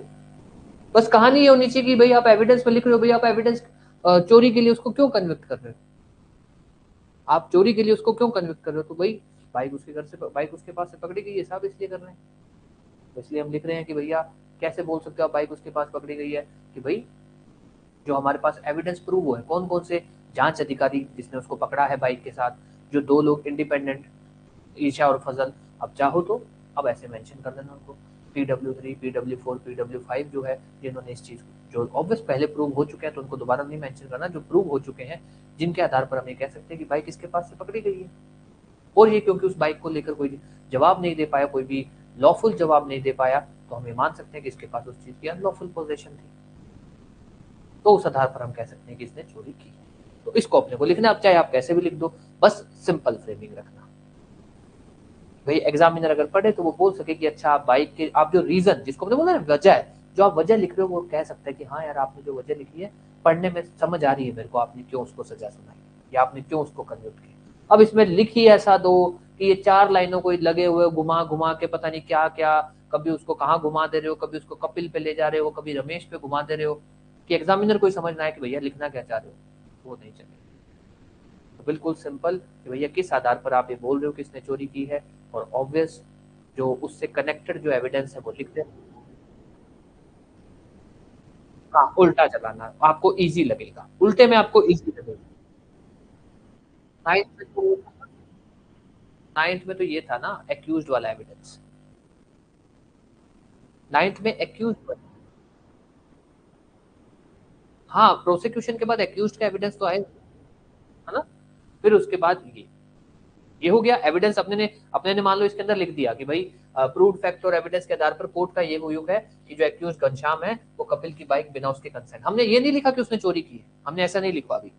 बस कहानी ये होनी चाहिए कि भाई आप एविडेंस में लिख रहे हो, भाई आप एविडेंस चोरी के लिए उसको क्यों कन्विक्ट कर रहे हो, आप चोरी के लिए उसको क्यों कन्विक्ट कर रहे हो, तो भाई बाइक उसके घर से, बाइक उसके पास से पकड़ी गई है, सब इसलिए कर रहे हैं। तो इसलिए हम लिख रहे हैं कि भैया कैसे बोल सकते हो आप बाइक उसके पास पकड़ी गई है, कि भाई जो हमारे पास एविडेंस प्रूव हुआ है, कौन कौन से जांच अधिकारी जिसने उसको पकड़ा है बाइक के साथ, जो 2 लोग इंडिपेंडेंट, ईशा और फजल। अब चाहो तो अब ऐसे मेंशन कर देना उनको, PW3, PW4, PW5 जो है जिन्होंने इस चीज जो ऑब्वियस पहले प्रूव हो चुके हैं, तो उनको दोबारा नहीं मेंशन करना, जो प्रूव हो चुके हैं जिनके आधार पर हम ये कह सकते हैं कि बाइक इसके पास से पकड़ी गई है। और ये क्योंकि उस बाइक को लेकर कोई जवाब नहीं दे पाया, कोई भी लॉफुल जवाब नहीं दे पाया, तो हम ये मान सकते हैं कि इसके पास उस चीज की अनलॉफुल पोजीशन थी, तो उस आधार पर हम कह सकते हैं कि इसने चोरी की है। तो इसको अपने को लिखना, अब चाहे आप कैसे भी लिख दो, बस सिंपल फ्रेमिंग रखना। भाई एग्जामिनर अगर पढ़े तो वो बोल सके कि अच्छा आप बाइक के, आप जो रीजन जिसको हमने बोला ना वजह है, जो आप वजह लिख रहे हो वो कह सकता है कि हाँ यार आपने जो वजह लिखी है पढ़ने में समझ आ रही है मेरे को, आपने क्यों उसको सजा सुनाई या आपने क्यों उसको कन्वर्ट किया। अब इसमें लिख ही ऐसा दो कि ये 4 लाइनों को लगे हुए घुमा घुमा के पता नहीं क्या क्या, कभी उसको कहाँ घुमा दे रहे हो, कभी उसको कपिल पे ले जा रहे हो, कभी रमेश पे घुमा दे रहे हो, कि एग्जामिनर को समझना है कि भैया लिखना क्या चाह रहे हो, वो नहीं चलेगा। तो बिल्कुल सिंपल कि भैया किस आधार पर आप ये बोल रहे हो किसने चोरी की है, और ऑब्वियस जो उससे कनेक्टेड जो एविडेंस है वो लिख दें। हाँ उल्टा चलाना आपको इजी लगेगा, उल्टे में आपको इजी लगेगा। नाइन्थ में तो नाइन्थ में तो ये था ना एक्यूज वाला एविडेंस, नाइन्थ में एक्यूज, हाँ प्रोसिक्यूशन के बाद एक्यूज का एविडेंस तो आए, है ना। फिर उसके बाद ये हो गया एविडेंस, अपने ने मान लो इसके अंदर लिख दिया कि भाई प्रूव्ड फैक्ट और एविडेंस के आधार पर कोर्ट का ये हुक है कि जो एक्यूज घनश्याम है वो कपिल की बाइक बिना उसके कंसेंट, हमने ये नहीं लिखा कि उसने चोरी की है, हमने ऐसा नहीं लिखा अभी,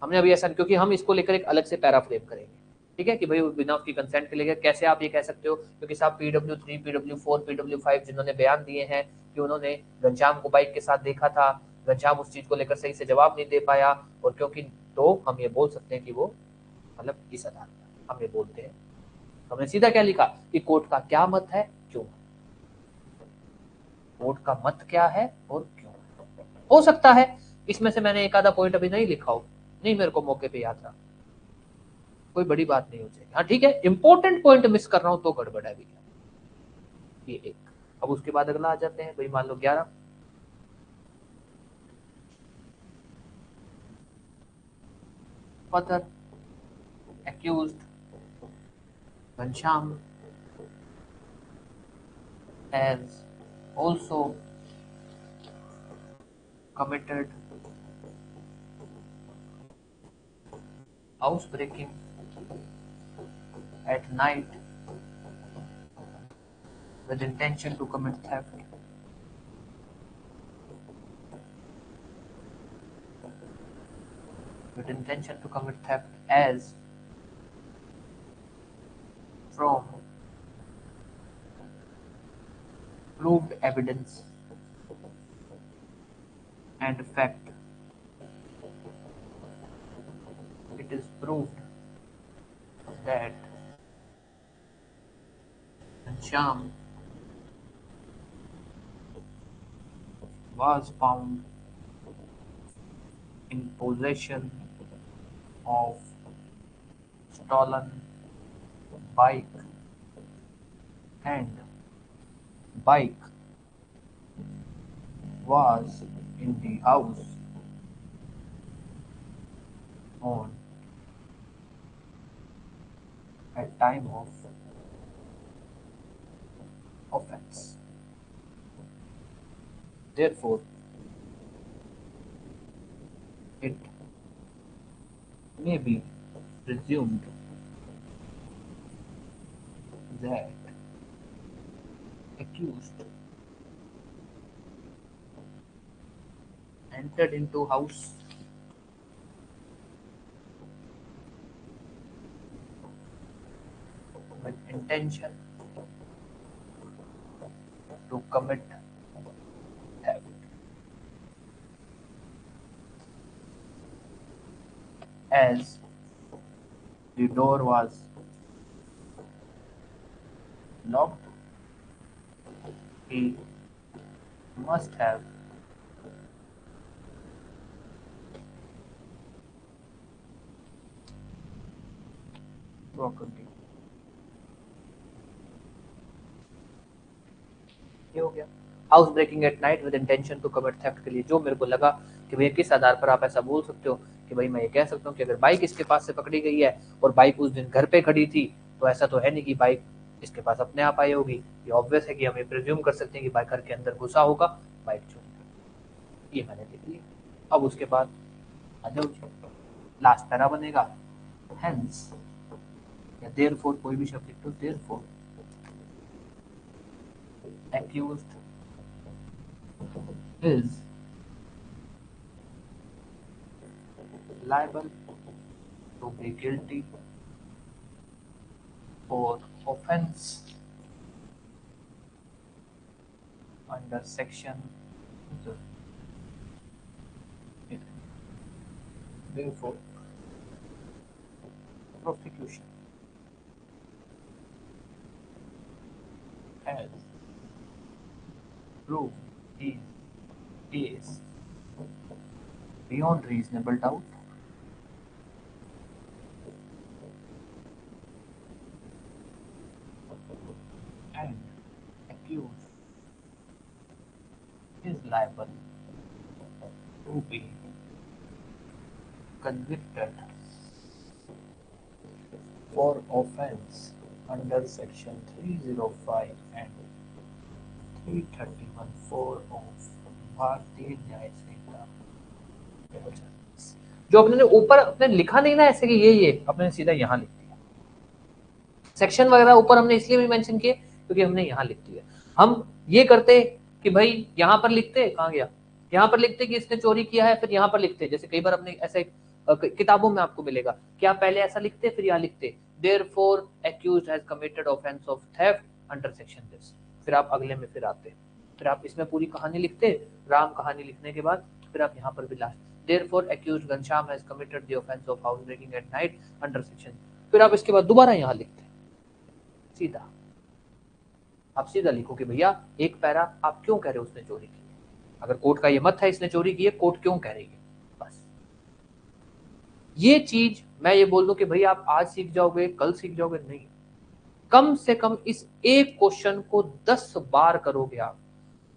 हमने अभी ऐसा, क्योंकि हम इसको लेकर एक अलग से पैरा फ्रेम करेंगे, ठीक है, कि भाई बिना उसकी कंसेंट के लेकर कैसे आप ये कह सकते हो, क्योंकि साहब PW3 PW4 PW5 जिन्होंने बयान दिए हैं कि उन्होंने घनश्याम को बाइक के साथ देखा था, घनश्याम उस चीज को लेकर सही से जवाब नहीं दे पाया, और क्योंकि तो हम ये बोल सकते हैं कि वो मतलब इस आधार पर हम ये बोलते हैं, हमने सीधा क्या लिखा कि कोर्ट का क्या मत है क्यों, कोर्ट का मत क्या है और क्यों। हो सकता है इसमें से मैंने एक आधा पॉइंट अभी नहीं लिखा हो, नहीं मेरे को मौके पे याद था, कोई बड़ी बात नहीं हो जाएगी, हाँ ठीक है इंपॉर्टेंट पॉइंट मिस कर रहा हूं तो गड़बड़ है भैया, ये एक। अब उसके बाद अगला आ जाते हैं भाई, मान लो 11, further accused Ghanshyam has also committed housebreaking at night with intention to commit theft, as from proved evidence and fact, it is proved that Shyam was found in possession of stolen bike, and bike was in the house on at time of offense. Therefore, it may be presumed that accused entered into house with intention to commit theft, as the door was locked, he must have broken the, ये हो गया house breaking at night with intention to commit theft के लिए जो मेरे को लगा कि भैया किस आधार पर आप ऐसा बोल सकते हो, कि भाई मैं ये कह सकता हूँ कि अगर बाइक इसके पास से पकड़ी गई है और बाइक उस दिन घर पे खड़ी थी, तो ऐसा तो है नहीं कि बाइक इसके पास अपने आप आई होगी, ये ऑब्वियस है कि हम ये प्रिज्यूम कर सकते हैं कि बाइक घर के अंदर घुसा होगा, बाइक चोरी कर, ये मैंने लिख लिया। अब उसके बाद आ जाओ जी, लास्ट पैरा बनेगा, हेंस या देयरफॉर, कोई भी शब्द लिख दो, therefore accused is liable to be guilty for offense under section. Therefore, prosecution has proved his case beyond reasonable doubt and accused is liable to be convicted for offense under section 305 and 331(4) of भारतीय न्याय संहिता। जो अपने ऊपर अपने लिखा नहीं ना ऐसे कि ये अपने सीधा यहाँ लिख दिया। सेक्शन वगैरह ऊपर हमने इसलिए भी मेंशन किए क्योंकि हमने यहाँ लिख दिया। हम ये करते कि भाई यहाँ पर लिखते, कहाँ गया, यहाँ पर लिखते कि इसने चोरी किया है, फिर यहाँ पर लिखते, जैसे कई बार अपने ऐसे किताबों में आपको मिलेगा कि आप पहले ऐसा लिखते फिर यहाँ लिखते therefore accused has committed offense of theft under section this, फिर आप अगले में फिर आते, फिर आप इसमें पूरी कहानी लिखते, राम कहानी लिखने के बाद फिर आप यहाँ पर भी last therefore accused Ghanshyam has committed the offense of house breaking at night under section, फिर आप इसके बाद दोबारा यहाँ लिखते, सीधा आप सीधा लिखो कि भैया एक पैरा आप क्यों कह रहे हो उसने चोरी की है, अगर कोर्ट का ये मत है इसने चोरी की है, कोर्ट क्यों कह रही है, बस ये चीज मैं ये बोल दूं कि भैया आप आज सीख जाओगे कल सीख जाओगे, नहीं, कम से कम इस एक क्वेश्चन को 10 बार करोगे आप,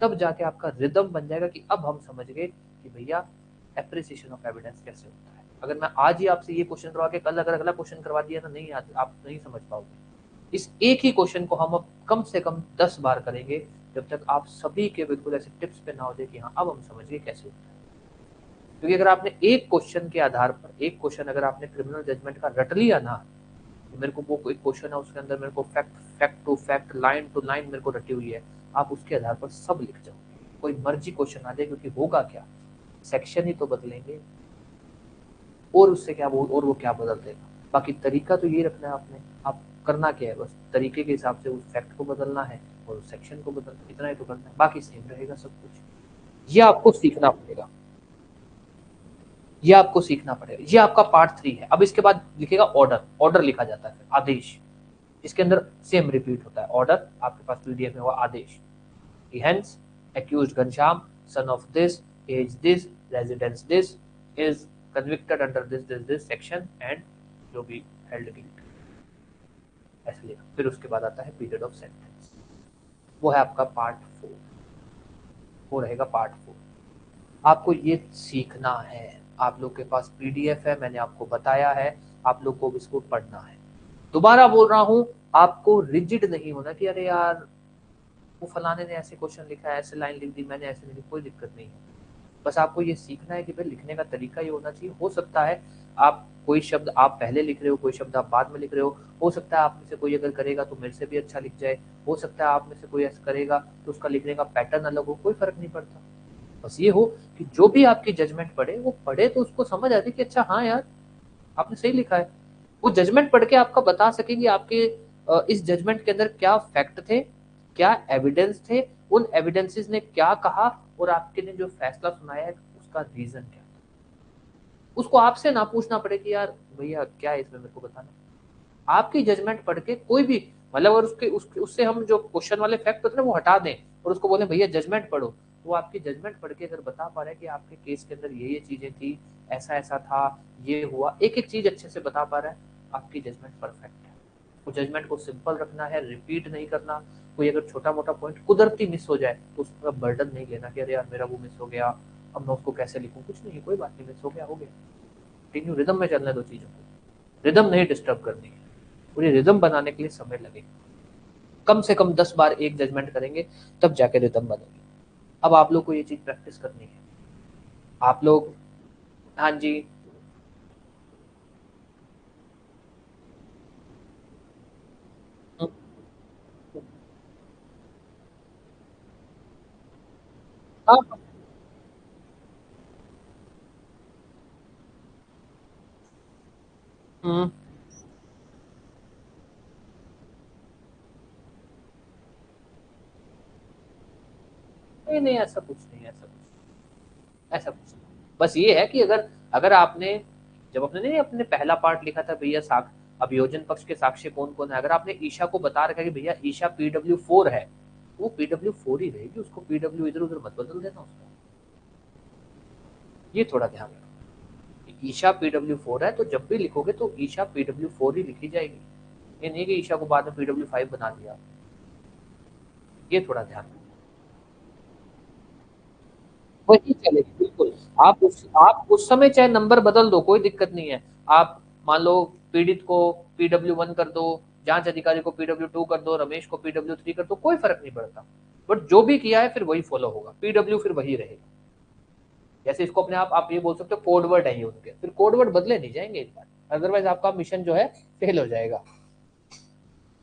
तब जाके आपका रिदम बन जाएगा कि अब हम समझ गए कि भैया एप्रिसिएशन ऑफ एविडेंस कैसे होता है। अगर मैं आज ही आपसे ये क्वेश्चन करवा के कल अगर अगला क्वेश्चन करवा दिया ना, नहीं आप नहीं समझ पाओगे। इस एक ही क्वेश्चन को हम अब कम से कम 10 बार करेंगे जब तक आप सभी के बिल्कुल ऐसे टिप्स पे ना हो जाए कि हाँ अब हम समझ गए कैसे होता है। क्योंकि अगर आपने एक क्वेश्चन के आधार पर, एक क्वेश्चन अगर आपने क्रिमिनल जजमेंट का रट लिया ना, मेरे को वो कोई क्वेश्चन है उसके अंदर मेरे को fact to fact line to line मेरे को रटी हुई है, आप उसके आधार पर सब लिख जाओगे, कोई मर्जी क्वेश्चन आ जाए, क्योंकि होगा क्या, सेक्शन ही तो बदलेंगे और उससे क्या और वो क्या बदल देगा। बाकी तरीका तो ये रखना है आपने, आप करना क्या है, बस तरीके के हिसाब से उस फैक्ट को बदलना है और उस सेक्शन को बदलना, इतना ही तो करना है, बाकी सेम रहेगा सब कुछ। ये आपको सीखना पड़ेगा, ये आपको सीखना पड़ेगा। ये आपका पार्ट 3 है। अब इसके बाद लिखेगा ऑर्डर, ऑर्डर लिखा जाता है, आदेश, इसके अंदर सेम रिपीट होता है, ऑर्डर आपके पास पीडीएफ में हुआ आदेश, hence accused Ghanshyam son of this age this residence this is convicted under this section and जो भी held guilty, ऐसे लिखा। फिर उसके बाद आता है पीरियड ऑफ सेंटेंस, वो है आपका पार्ट 4, वो रहेगा पार्ट 4। आपको ये सीखना है, आप लोग के पास पीडीएफ है, मैंने आपको बताया है, आप लोग को इसको पढ़ना है। दोबारा बोल रहा हूं, आपको रिजिड नहीं होना कि अरे यार वो फलाने ने ऐसे क्वेश्चन लिखा है, ऐसे लाइन लिख दी, मैंने ऐसे नहीं लिखी, कोई दिक्कत नहीं है। बस आपको ये सीखना है कि भाई लिखने का तरीका ये होना चाहिए। हो सकता है आप कोई शब्द आप पहले लिख रहे हो, कोई शब्द आप बाद में लिख रहे हो सकता है आप में से कोई अगर करेगा तो मेरे से भी अच्छा लिख जाए, हो सकता है आप में से कोई ऐसा करेगा तो उसका लिखने का पैटर्न अलग हो, कोई फर्क नहीं पड़ता। बस ये हो कि जो भी आपकी जजमेंट पढ़े वो पढ़े तो उसको समझ आती कि अच्छा हाँ यार आपने सही लिखा है। वो जजमेंट पढ़ के आपका बता सकेगी आपके इस जजमेंट के अंदर क्या फैक्ट थे, क्या एविडेंस थे, उन एविडेंसेस ने क्या कहा और आपके ने जो फैसला सुनाया है उसका रीजन क्या था। उसको आपसे ना पूछना पड़े कि यार भैया क्या है इसमें मेरे को बताना, आपकी जजमेंट पढ़ के कोई भी मतलब अगर उससे हम जो क्वेश्चन वाले फैक्ट होते हैं वो हटा दें और उसको बोले भैया जजमेंट पढ़ो, तो वो आपकी जजमेंट पढ़ के अगर बता पा रहा है कि आपके केस के अंदर ये चीजें थी, ऐसा ऐसा था, ये हुआ, एक एक चीज अच्छे से बता पा रहा है, आपकी जजमेंट परफेक्ट है। वो जजमेंट को सिंपल रखना है, रिपीट नहीं करना। कोई अगर छोटा मोटा पॉइंट कुदरती मिस हो जाए तो उसका बर्डन नहीं लेना कि अरे यार मेरा वो मिस हो गया, अब मैं उसको कैसे लिखूं, कुछ नहीं, कोई बात नहीं, मिस हो गया हो गया, कंटिन्यू रिदम में चलना है दो चीजों को, रिदम नहीं डिस्टर्ब करनी है। पूरी रिदम बनाने के लिए समय लगेगा, कम से कम 10 बार एक जजमेंट करेंगे तब जाके रिदम बनेगी। अब आप लोग को ये चीज प्रैक्टिस करनी है, आप लोग, हाँ जी हाँ नहीं नहीं, ऐसा कुछ नहीं, ऐसा कुछ नहीं। बस ये है कि अगर अगर आपने जब आपने नहीं अपने पहला पार्ट लिखा था भैया अभियोजन पक्ष के साक्ष्य कौन कौन है, अगर आपने ईशा को बता रखा है कि भैया ईशा PW4 है, वो PW4 ही रहेगी, उसको PW इधर उधर मत बदल देना उसका। ये थोड़ा ध्यान रखना। ईशा PW4 है तो जब भी लिखोगे तो ईशा PW4 ही लिखी जाएगी, ये नहीं कि ईशा को बाद में PW5 बना दिया। ये थोड़ा ध्यान रखना, वही चलेगी बिल्कुल। आप उस समय चाहे नंबर बदल दो, कोई दिक्कत नहीं है। आप मान लो पीड़ित को PW1 कर दो, जांच अधिकारी को PW2 कर दो, रमेश को PW3 कर दो, कोई फर्क नहीं पड़ता। बट जो भी किया है फिर वही फॉलो होगा, PW फिर वही रहेगा। जैसे इसको अपने आप ये बोल सकते हो कोड वर्ड है ये उनके, फिर कोड वर्ड बदले नहीं जाएंगे इस बार, अदरवाइज आपका मिशन जो है फेल हो जाएगा।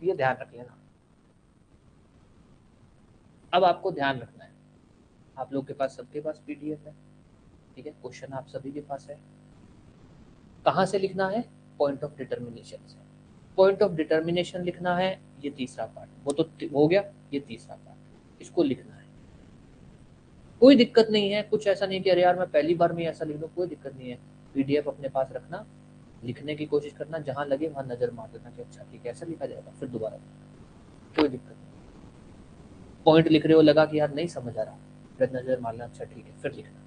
ये ध्यान रख लेना। अब आपको ध्यान रखना है, आप लोग के पास सबके पास PDF है, ठीक है, क्वेश्चन आप सभी के पास है। कहाँ से लिखना है? पॉइंट ऑफ डिटर्मिनेशन से। पॉइंट ऑफ डिटर्मिनेशन लिखना है, ये तीसरा पार्ट, वो तो हो गया, ये तीसरा पार्ट, इसको लिखना है। कोई दिक्कत नहीं है, कुछ ऐसा नहीं कि अरे यार मैं पहली बार में ऐसा लिख दूं, कोई दिक्कत नहीं है। PDF अपने पास रखना, लिखने की कोशिश करना, जहां लगे वहां नजर मार देना कि अच्छा ठीक है ऐसा लिखा जाएगा, फिर दोबारा, कोई दिक्कत नहीं। पॉइंट लिख रहे हो, लगा कि यार नहीं समझ आ रहा, फिर नजर मारना, अच्छा ठीक है फिर लिखना।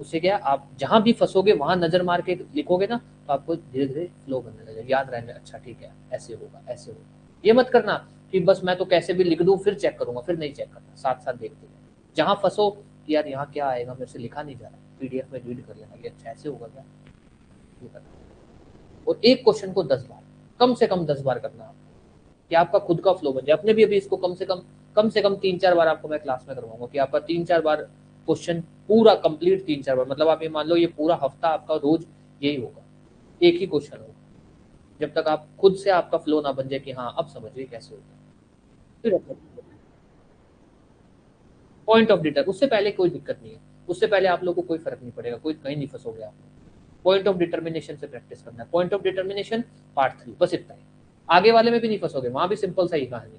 उससे क्या, आप जहां भी फंसोगे वहां नजर मार के लिखोगे ना, तो आपको धीरे धीरे फ्लो करने लगेगा, याद रहने, अच्छा ठीक है ऐसे होगा ऐसे होगा। ये मत करना कि बस मैं तो कैसे भी लिख दूं फिर चेक करूंगा, फिर नहीं चेक करना, साथ साथ देखते जाओ। जहां फंसो कि यार यहाँ क्या आएगा, मेरे से लिखा नहीं जा रहा, PDF में रीड कर लेना कि अच्छा ऐसे होगा क्या, ये करना। और एक क्वेश्चन को 10 बार, कम से कम 10 बार करना आपको, कि आपका खुद का फ्लो बन जाए। अपने भी अभी इसको कम से कम 3-4 बार आपको मैं क्लास में करवाऊंगा, कि आपका 3-4 बार क्वेश्चन पूरा कंप्लीट, 3-4 बार, मतलब आप ये मान लो ये पूरा हफ्ता आपका रोज यही होगा, एक ही क्वेश्चन होगा, जब तक आप खुद से आपका फ्लो ना बन जाए कि हाँ अब समझिए कैसे होता है। फिर पॉइंट ऑफ डिटर, उससे पहले कोई दिक्कत नहीं है, उससे पहले आप लोगों को कोई फर्क नहीं पड़ेगा, कोई कहीं नहीं फंसोगे आप। पॉइंट ऑफ डिटर्मिनेशन से प्रैक्टिस करना है, पॉइंट ऑफ डिटर्मिनेशन पार्ट 3, बस इतना ही। आगे वाले में भी नहीं फंसोगे, वहां भी सिंपल सा ही कहानी,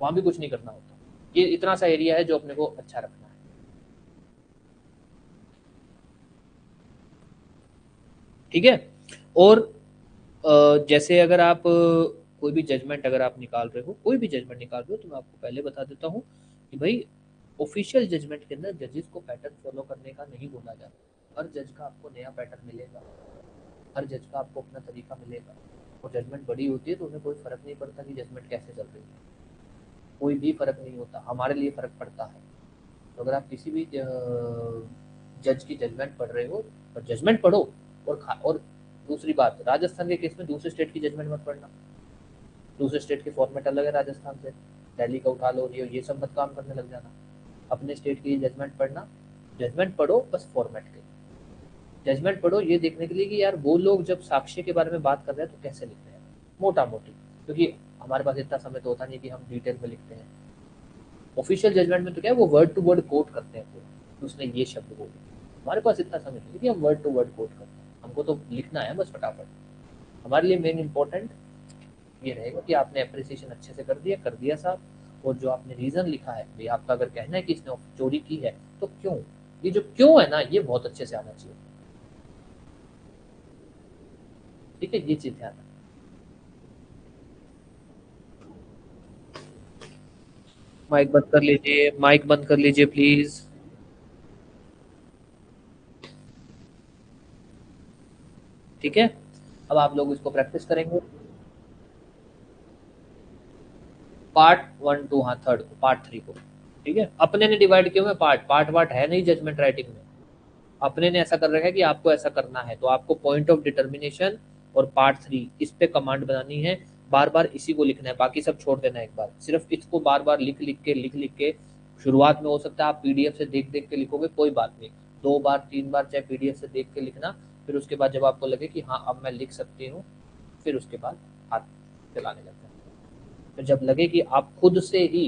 वहां भी कुछ नहीं करना होता। ये इतना सा एरिया है जो अपने को अच्छा रखना है, ठीक है। और जैसे अगर आप कोई भी जजमेंट अगर आप निकाल रहे हो, कोई भी जजमेंट निकाल रहे हो, तो मैं आपको पहले बता देता हूँ कि भाई ऑफिशियल जजमेंट के अंदर जजेस को पैटर्न फॉलो करने का नहीं बोला जाता। हर जज का आपको नया पैटर्न मिलेगा, हर जज का आपको अपना तरीका मिलेगा। और जजमेंट बड़ी होती है तो उन्हें कोई फर्क नहीं पड़ता कि जजमेंट कैसे चल रही है, कोई भी फर्क नहीं होता, हमारे लिए फर्क पड़ता है। तो अगर आप किसी भी जज की जजमेंट पढ़ रहे हो, और जजमेंट पढ़ो, और दूसरी बात, राजस्थान के केस में दूसरे स्टेट की जजमेंट मत पढ़ना, दूसरे स्टेट के फॉर्मेट अलग है राजस्थान से, दिल्ली का उठा लो, ये सब मत काम करने लग जाना। अपने स्टेट की जजमेंट पढ़ना, जजमेंट पढ़ो बस फॉर्मेट के, जजमेंट पढ़ो ये देखने के लिए कि यार वो लोग जब साक्ष्य के बारे में बात कर रहे हैं तो कैसे लिख रहे हैं, मोटा मोटी, क्योंकि हमारे पास इतना समय तो होता नहीं कि हम डिटेल में लिखते हैं। ऑफिशियल जजमेंट में तो क्या है, वो वर्ड टू वर्ड कोट करते हैं पूरा, तो उसने ये शब्द बोले, हमारे पास इतना समय नहीं कि हम वर्ड टू वर्ड कोट करते हैं, हमको तो लिखना है बस फटाफट। हमारे लिए मेन इंपॉर्टेंट ये रहेगा कि आपने अप्रिसिएशन अच्छे से कर दिया साहब, और जो आपने रीजन लिखा है भाई, आपका अगर कहना है कि इसने चोरी की है तो क्यों, ये जो क्यों है ना, ये बहुत अच्छे से आना चाहिए, ठीक है, ये चीज ध्यान रखना। माइक बंद कर लीजिए, माइक बंद कर लीजिए प्लीज। ठीक है, अब आप लोग इसको प्रैक्टिस करेंगे। पार्ट 1 2, हाँ थर्ड को, पार्ट 3 को, ठीक है। अपने ने डिवाइड किए हुए पार्ट, पार्ट वार्ट है नहीं जजमेंट राइटिंग में, अपने ने ऐसा कर रखा है कि आपको ऐसा करना है, तो आपको पॉइंट ऑफ डिटर्मिनेशन और पार्ट 3 इस पे कमांड बनानी है, बार बार इसी को लिखना है, बाकी सब छोड़ देना है, एक बार सिर्फ इसको बार बार लिख लिख के शुरुआत में हो सकता है आप PDF से देख देख के लिखोगे, कोई बात नहीं, 2 बार 3 बार चाहे PDF से देख के लिखना, फिर उसके बाद जब आपको लगे कि हाँ अब मैं लिख सकती हूँ, फिर उसके बाद हाथ चलाने लगता है। तो जब लगे कि आप खुद से ही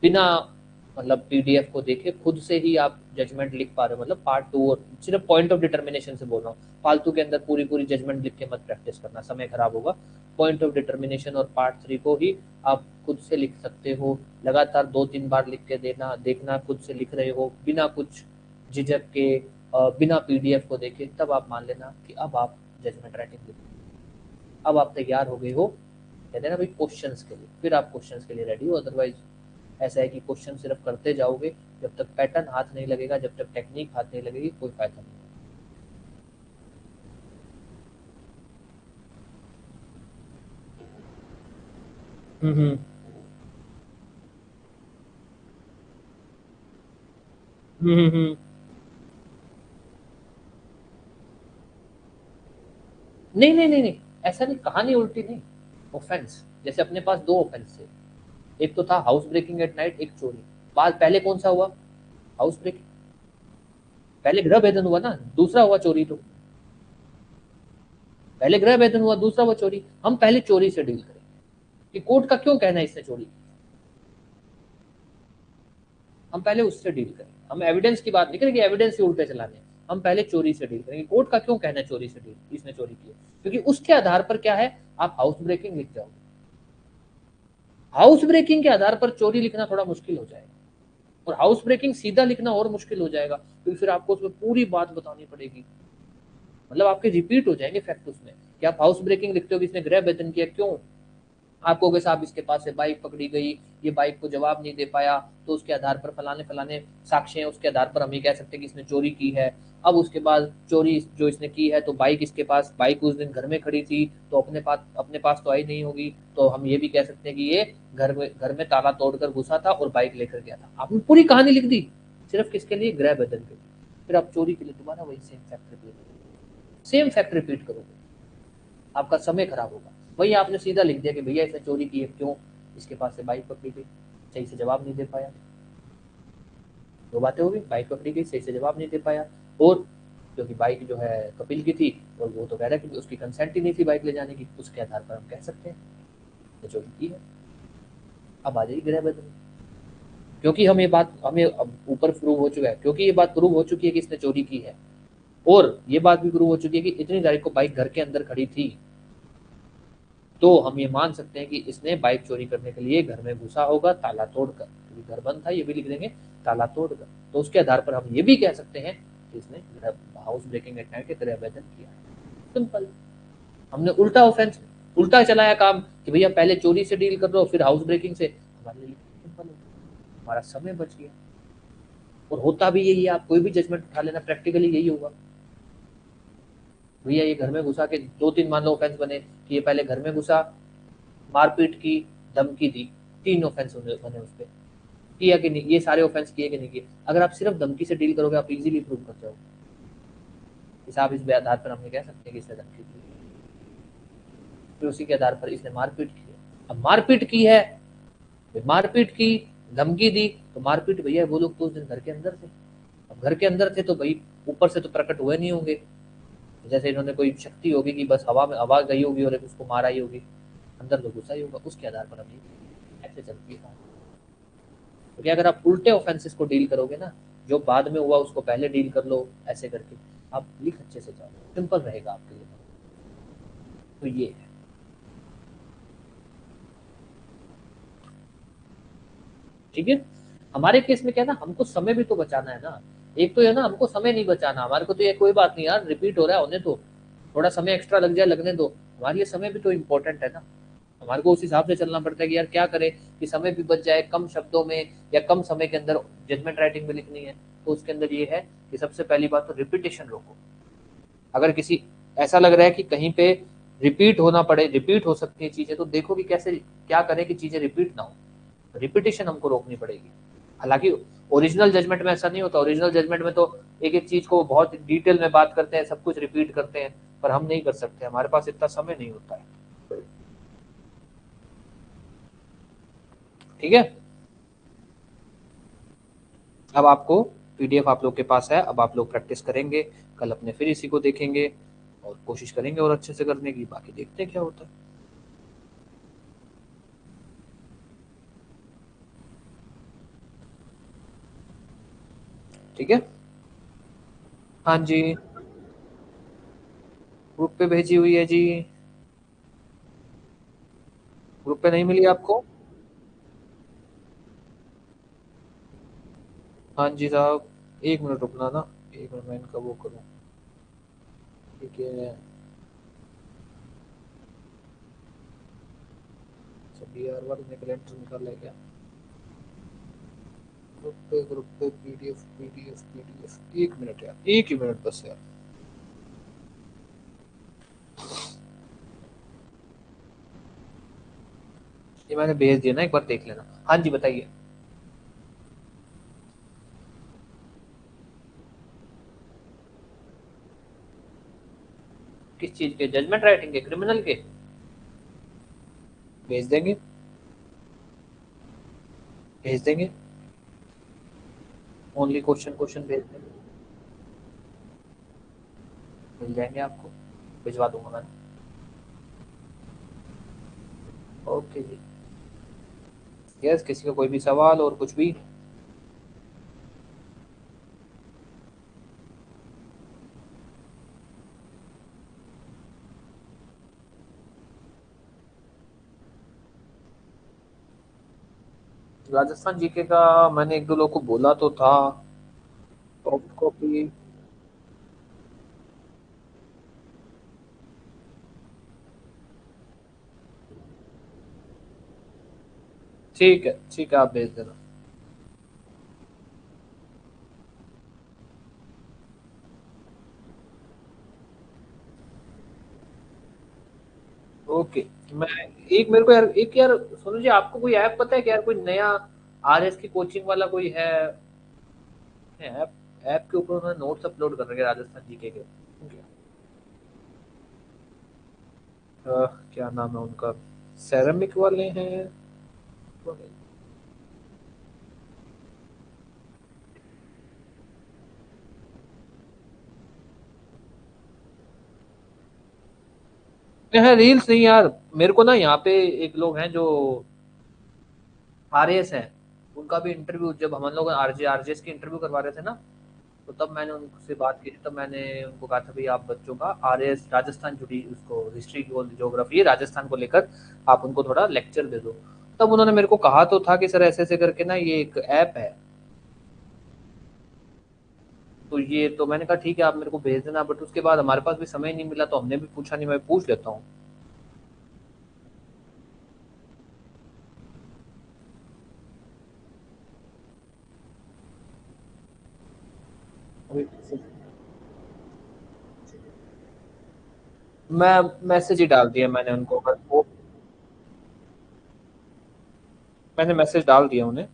बिना मतलब पीडीएफ को देखे खुद से ही आप जजमेंट लिख पा रहे हो, मतलब पार्ट 2 और सिर्फ पॉइंट ऑफ डिटर्मिनेशन से बोल रहा हूँ, फालतू के अंदर पूरी पूरी जजमेंट लिख के मत प्रैक्टिस करना, समय खराब होगा। पॉइंट ऑफ डिटर्मिनेशन और पार्ट 3 को ही आप खुद से लिख सकते हो, लगातार 2-3 बार लिख के देना, देखना खुद से लिख रहे हो बिना कुछ झिझक के, बिना पीडीएफ को देखे, तब आप मान लेना कि अब आप जजमेंट राइटिंग लिख, अब आप तैयार हो गए हो, कहते हैं ना भाई क्वेश्चंस के लिए, फिर आप क्वेश्चंस के लिए रेडी हो। अदरवाइज ऐसा है कि क्वेश्चन सिर्फ करते जाओगे, जब तक पैटर्न हाथ नहीं लगेगा, जब तक टेक्निक हाथ नहीं लगेगी, कोई फायदा नहीं। हम्म हम्म हम्म नहीं नहीं नहीं नहीं, ऐसा नहीं, कहानी उल्टी नहीं। ऑफेंस, जैसे अपने पास दो ऑफेंस थे, एक तो था हाउस ब्रेकिंग एट नाइट, एक चोरी। बाद पहले कौन सा हुआ? House breaking. पहले गृह भेदन हुआ ना, दूसरा हुआ चोरी। तो पहले गृह भेदन हुआ, दूसरा हुआ चोरी। हम पहले चोरी से डील करेंगे कि कोर्ट का क्यों कहना है इसने चोरी की। हम पहले उससे डील करें, हम एविडेंस की बात नहीं करेंगे, एविडेंस ही उल्टे चलाने हैं। हम पहले चोरी से डील करेंगे, कोर्ट का क्यों कहना है चोरी से डील, इसने चोरी की है, क्योंकि उसके आधार पर क्या है, आप हाउस ब्रेकिंग लिख जाओगे। हाउस ब्रेकिंग के आधार पर चोरी लिखना थोड़ा मुश्किल हो जाएगा, और हाउस ब्रेकिंग सीधा लिखना और मुश्किल हो जाएगा, क्योंकि फिर आपको उसमें पूरी बात बतानी पड़ेगी, मतलब आपके रिपीट हो जाएंगे फैक्ट उसमें, कि आप हाउस ब्रेकिंग लिखते हो कि इसने गृह भेदन किया, क्यों? आपको के साहब इसके पास से बाइक पकड़ी गई, ये बाइक को जवाब नहीं दे पाया, तो उसके आधार पर फलाने फलाने साक्ष्य हैं, उसके आधार पर हम ये कह सकते हैं कि इसने चोरी की है। अब उसके बाद चोरी जो इसने की है, तो बाइक इसके पास, बाइक उस दिन घर में खड़ी थी, तो अपने पास तो आई नहीं होगी, तो हम ये भी कह सकते हैं कि ये घर में ताला तोड़कर घुसा था और बाइक लेकर गया था। आपने पूरी कहानी लिख दी सिर्फ किसके लिए? गृह बदन के लिए। फिर आप चोरी के लिए दोबारा वही सेम फैक्ट रिपीट करोगे, आपका समय खराब होगा। वही आपने सीधा लिख दिया कि भैया इसने चोरी की है, क्यों? इसके पास से बाइक पकड़ी गई, सही से जवाब नहीं दे पाया। दो बातें होगी, बाइक पकड़ी गई, सही से जवाब नहीं दे पाया, और क्योंकि बाइक जो है कपिल की थी, और वो तो कह रहा है कि उसकी कंसेंट ही नहीं थी बाइक ले जाने की, उसके आधार पर हम कह सकते हैं ये चोरी की है। अब आ जाएगी गृह बदल, क्योंकि हम ये बात हमें अब ऊपर प्रूव हो चुका है, क्योंकि ये बात प्रूव हो चुकी है कि इसने चोरी की है, और ये बात भी प्रूव हो चुकी है कि इतनी तारीख को बाइक घर के अंदर खड़ी थी, तो हम ये मान सकते हैं कि इसने बाइक चोरी करने के लिए घर में घुसा होगा ताला तोड़कर, क्योंकि घर बंद था, ये भी लिख देंगे ताला तोड़कर। तो उसके आधार पर हम ये भी कह सकते हैं कि इसने हाउस ब्रेकिंग एट नाइट के गृह भेदन किया है। सिंपल। हमने उल्टा ऑफेंस, उल्टा चलाया काम, कि भैया पहले चोरी से डील कर रहे हो, फिर हाउस ब्रेकिंग से। हमारे लिए सिंपल, हमारा समय बच गया। और होता भी यही है, आप कोई भी जजमेंट उठा लेना, प्रैक्टिकली यही होगा। भैया ये घर में घुसा के 2-3 मान लो ऑफेंस बने, कि ये पहले घर में घुसा, मारपीट की, धमकी दी, 3 ऑफेंस बने उस पर, किया कि नहीं, ये सारे ऑफेंस किए कि नहीं किए। अगर आप सिर्फ धमकी से डील करोगे, आप इजीली प्रूव कर जाओगे। हिसाब इस आधार पर हमने कह सकते हैं कि इसने धमकी दी, फिर उसी के आधार पर इसने मारपीट की है। अब मारपीट की है, मारपीट की, धमकी दी, तो मारपीट भैया वो लोग तो उस दिन घर के अंदर थे। अब घर के अंदर थे तो भाई ऊपर से तो प्रकट हुए नहीं होंगे, जैसे इन्होंने कोई शक्ति होगी कि बस हवा में हवा गई होगी और उसको मारा ही होगी, अंदर तो घुसा ही होगा, उसके आधार पर हम ये ऐसे चलती है। क्योंकि अगर आप उल्टे ऑफेंसेस को डील करोगे ना, जो बाद में हुआ उसको पहले डील कर लो, ऐसे करके आप लिख अच्छे से जाओ, सिंपल रहेगा आपके लिए। तो ये है, ठीक है। हमारे केस में क्या है ना, हमको समय भी तो बचाना है ना। एक तो है ना, हमको समय नहीं बचाना, हमारे को तो ये कोई बात नहीं यार, रिपीट हो रहा है होने दो, थोड़ा समय एक्स्ट्रा लग जाए लगने दो, हमारे लिए समय भी तो इम्पोर्टेंट है ना। हमारे को उस हिसाब से चलना पड़ता है कि यार क्या करें कि समय भी बच जाए, कम शब्दों में या कम समय के अंदर जजमेंट राइटिंग में लिखनी है। तो उसके अंदर ये है कि सबसे पहली बात तो रिपीटेशन रोको। अगर किसी ऐसा लग रहा है कि कहीं पे रिपीट होना पड़े, रिपीट हो सकती है चीजें, तो देखो कि कैसे क्या करें कि चीजें रिपीट ना हो, रिपीटेशन हमको रोकनी पड़ेगी। हालांकि ओरिजिनल जजमेंट में ऐसा नहीं होता, ओरिजिनल जजमेंट में तो एक एक चीज को बहुत डिटेल में बात करते हैं, सब कुछ रिपीट करते हैं, पर हम नहीं कर सकते, हमारे पास इतना समय नहीं होता है। ठीक है। अब आपको पीडीएफ आप लोग के पास है, अब आप लोग प्रैक्टिस करेंगे, कल अपने फिर इसी को देखेंगे और कोशिश करेंगे और अच्छे से करने की, बाकी देखते हैं क्या होता है। ठीक है। हाँ जी, ग्रुप पे भेजी हुई है जी। ग्रुप पे नहीं मिली आपको? हाँ जी साहब, एक मिनट रुकना ना, एक मिनट मैं इनका वो करूँ। ठीक है, सभी यार वाले ने कैलेंडर निकाला है क्या? ग्रुप पे पीडीएफ पीडीएफ पीडीएफ, एक मिनट यार, एक ही मिनट बस यार। ये मैंने भेज दिया ना, एक बार देख लेना। हाँ जी बताइए। किस चीज के? जजमेंट राइटिंग के, क्रिमिनल के? भेज देंगे, भेज देंगे। ओनली क्वेश्चन क्वेश्चन भेज देंगे, मिल जाएंगे आपको, भिजवा दूंगा मैं। ओके जी। यस, किसी का कोई भी सवाल और कुछ भी? राजस्थान जीके का मैंने एक दो लोग को बोला तो था। Soft copy. ठीक है, ठीक है, आप भेज देना। ओके। मैं एक मेरे को यार, एक यार सुनो जी, आपको कोई ऐप पता है कि यार, कोई नया आरएस की कोचिंग वाला कोई है? ऐप, ऐप के ऊपर उन्होंने नोट्स अपलोड कर रखे हैं राजस्थान जीके के। क्या नाम है उनका? सेरेमिक वाले हैं तो नहीं है, रील्स नहीं यार। मेरे को ना यहाँ पे एक लोग हैं जो आरएएस हैं, उनका भी इंटरव्यू, जब हम लोग आरजे आरजेएस की इंटरव्यू करवा रहे थे ना, तो तब मैंने उनसे बात की थी। तब मैंने उनको कहा था भाई आप बच्चों का आरएएस राजस्थान जुड़ी उसको हिस्ट्री और ज्योग्राफी राजस्थान को लेकर आप उनको थोड़ा लेक्चर दे दो। तब उन्होंने मेरे को कहा तो था कि सर ऐसे ऐसे करके ना ये एक ऐप है। तो ये तो मैंने कहा ठीक है, आप मेरे को भेज देना, बट उसके बाद हमारे पास भी समय नहीं मिला, तो हमने भी पूछा नहीं। मैं पूछ लेता हूँ। मैं मैसेज ही डाल दिया मैंने उनको, अगर वो, मैंने मैसेज डाल दिया उन्हें।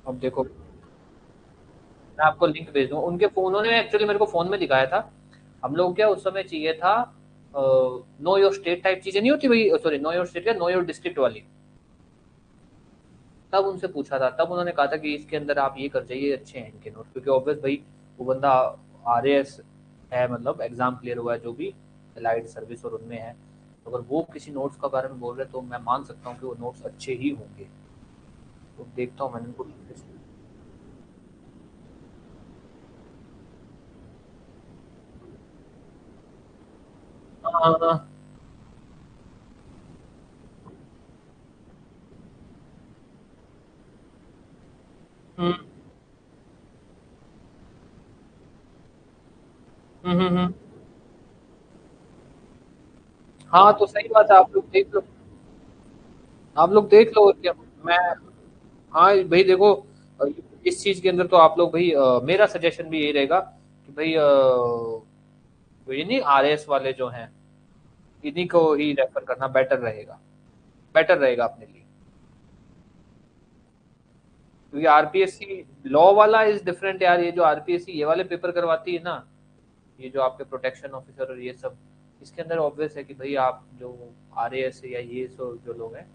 अब देखो, मैं आपको लिंक भेज दूँ उनके फोन, उन्होंने एक्चुअली मेरे को फोन में दिखाया था। हम लोग क्या उस समय चाहिए था, नो योर स्टेट टाइप चीजें नहीं होती भाई, सॉरी नो योर स्टेट क्या, नो योर डिस्ट्रिक्ट वाली। तब उनसे पूछा था, तब उन्होंने कहा था कि इसके अंदर आप ये कर जाइए, अच्छे हैं इनके नोट, क्योंकि ऑब्वियस भाई वो बंदा आरएएस है, मतलब एग्जाम क्लियर हुआ है जो भी एलाइड सर्विस और उनमें है। तो अगर वो किसी नोट्स का बारे में बोल रहे हैं तो मैं मान सकता हूँ कि वो नोट्स अच्छे ही होंगे। तो देखता हूँ मैंने उनको। हाँ। हम्म हम्म। हाँ तो सही बात है, आप लोग देख लो, आप लोग देख लो और क्या। मैं, हाँ भाई देखो, इस चीज के अंदर तो आप लोग भाई, मेरा सजेशन भी यही रहेगा कि भाई ये नहीं आरएस वाले जो हैं, इन्हीं को ही रेफर करना बेटर रहेगा, बेटर रहेगा अपने लिए। क्योंकि आरपीएससी लॉ वाला इज डिफरेंट यार, ये जो आरपीएससी ये वाले पेपर करवाती है ना, ये जो आपके प्रोटेक्शन ऑफिसर और ये सब, इसके अंदर ऑब्वियस है कि भाई आप जो आरएएस या ये सब जो लोग हैं,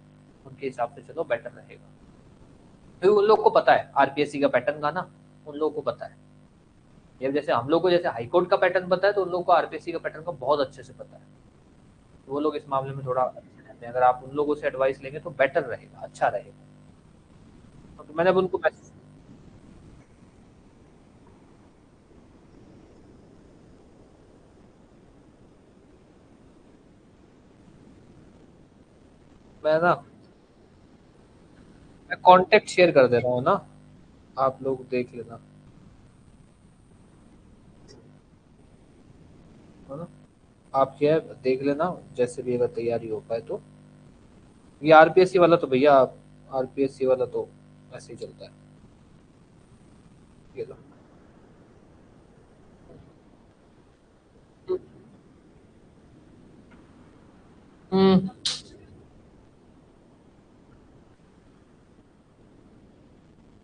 उनके हिसाब से चलो बेटर रहेगा। क्योंकि उन लोग को पता है आरपीएससी का पैटर्न का ना, उन लोगों को पता है। ये जैसे हम लोग को जैसे हाईकोर्ट का पैटर्न पता है, तो उन लोग को आरपीएससी का पैटर्न का बहुत अच्छे से पता है। तो वो लोग इस मामले में थोड़ा अच्छे रहते हैं, अगर आप उन लोगों से एडवाइस लेंगे तो बेटर रहेगा, अच्छा रहेगा। तो मैंने अब उनको मैसेज, मैं कांटेक्ट शेयर कर दे रहा हूँ ना, आप लोग देख लेना, है ना। आप क्या है, देख लेना जैसे भी अगर तैयारी हो पाए तो। ये आरपीएससी वाला तो भैया, आरपीएससी वाला तो ऐसे ही चलता है। ये लो। हम्म।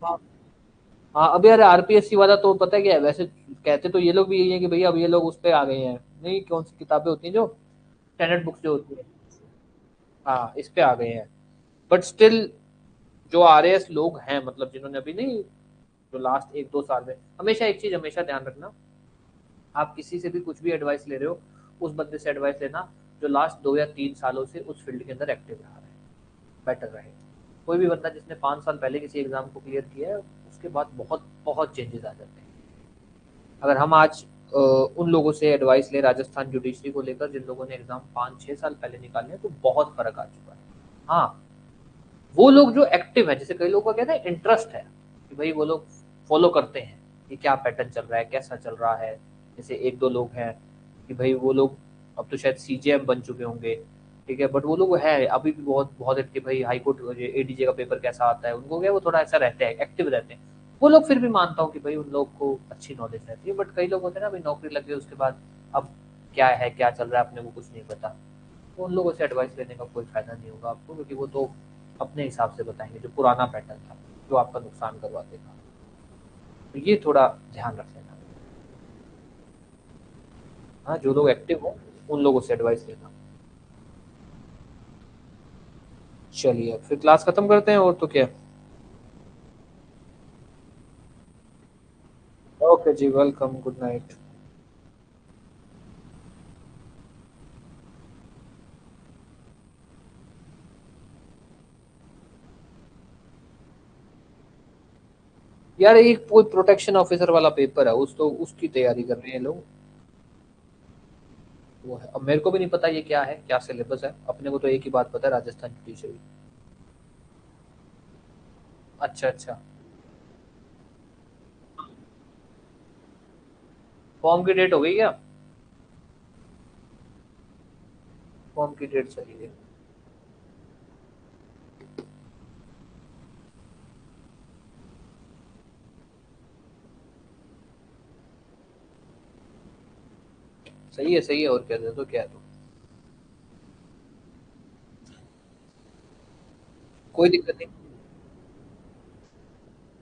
हाँ हाँ, अभी यार आरपीएससी वाला तो पता है क्या है वैसे, कहते तो ये लोग भी यही है कि भैया अब ये लोग उस पे आ गए हैं, नहीं कौन सी किताबें होती हैं जो स्टैंडर्ड बुक्स जो होती है, हाँ इस पे आ गए हैं। बट स्टिल जो आरएएस लोग हैं, मतलब जिन्होंने अभी नहीं, जो लास्ट एक दो साल में, हमेशा एक चीज हमेशा ध्यान रखना, आप किसी से भी कुछ भी एडवाइस ले रहे हो, उस बंदे से एडवाइस लेना जो लास्ट 2 या 3 सालों से उस फील्ड के अंदर एक्टिव रहा है, बेटर रहे। कोई भी बंदा जिसने 5 साल पहले किसी एग्जाम को क्लियर किया है, उसके बाद बहुत बहुत चेंजेस आ जाते हैं। अगर हम आज उन लोगों से एडवाइस ले राजस्थान जुडिशरी को लेकर जिन लोगों ने एग्जाम 5-6 साल पहले निकाले हैं, तो बहुत फर्क आ चुका है। हाँ, वो लोग जो एक्टिव है, जैसे कई लोगों का कहते हैं इंटरेस्ट है कि भाई वो लोग फॉलो करते हैं कि क्या पैटर्न चल रहा है, कैसा चल रहा है। जैसे एक दो लोग हैं कि भाई वो लोग अब तो शायद सीजेएम बन चुके होंगे, ठीक है, बट वो लोग है अभी भी बहुत बहुत एक्टिव, भाई हाई कोर्ट एडीजे का पेपर कैसा आता है उनको, क्या वो थोड़ा ऐसा रहते हैं, एक्टिव रहते हैं। वो लोग फिर भी मानता हूँ कि भाई उन लोग को अच्छी नॉलेज रहती है। बट कई लोग होते हैं ना, भाई नौकरी लग गई उसके बाद अब क्या है क्या चल रहा है अपने को कुछ नहीं पता, तो उन लोगों से एडवाइस लेने का कोई फायदा नहीं होगा आपको, क्योंकि वो तो अपने हिसाब से बताएंगे जो पुराना पैटर्न था, जो आपका नुकसान करवा देगा। तो ये थोड़ा ध्यान रख लेना। हाँ, जो लोग एक्टिव हो उन लोगों से एडवाइस लेना। चलिए फिर क्लास खत्म करते हैं, और तो क्या। ओके जी, वेलकम, गुड नाइट। यार एक कोई प्रोटेक्शन ऑफिसर वाला पेपर है, उस तो उसकी तैयारी कर रहे हैं लोग। वो है, अब मेरे को भी नहीं पता ये क्या है, क्या सिलेबस है, अपने को तो एक ही बात पता है, राजस्थान जुडिशरी। अच्छा अच्छा। फॉर्म की डेट हो गई क्या? फॉर्म की डेट चली गई। सही है, और क्या दे तो क्या है तो। कोई दिक्कत नहीं।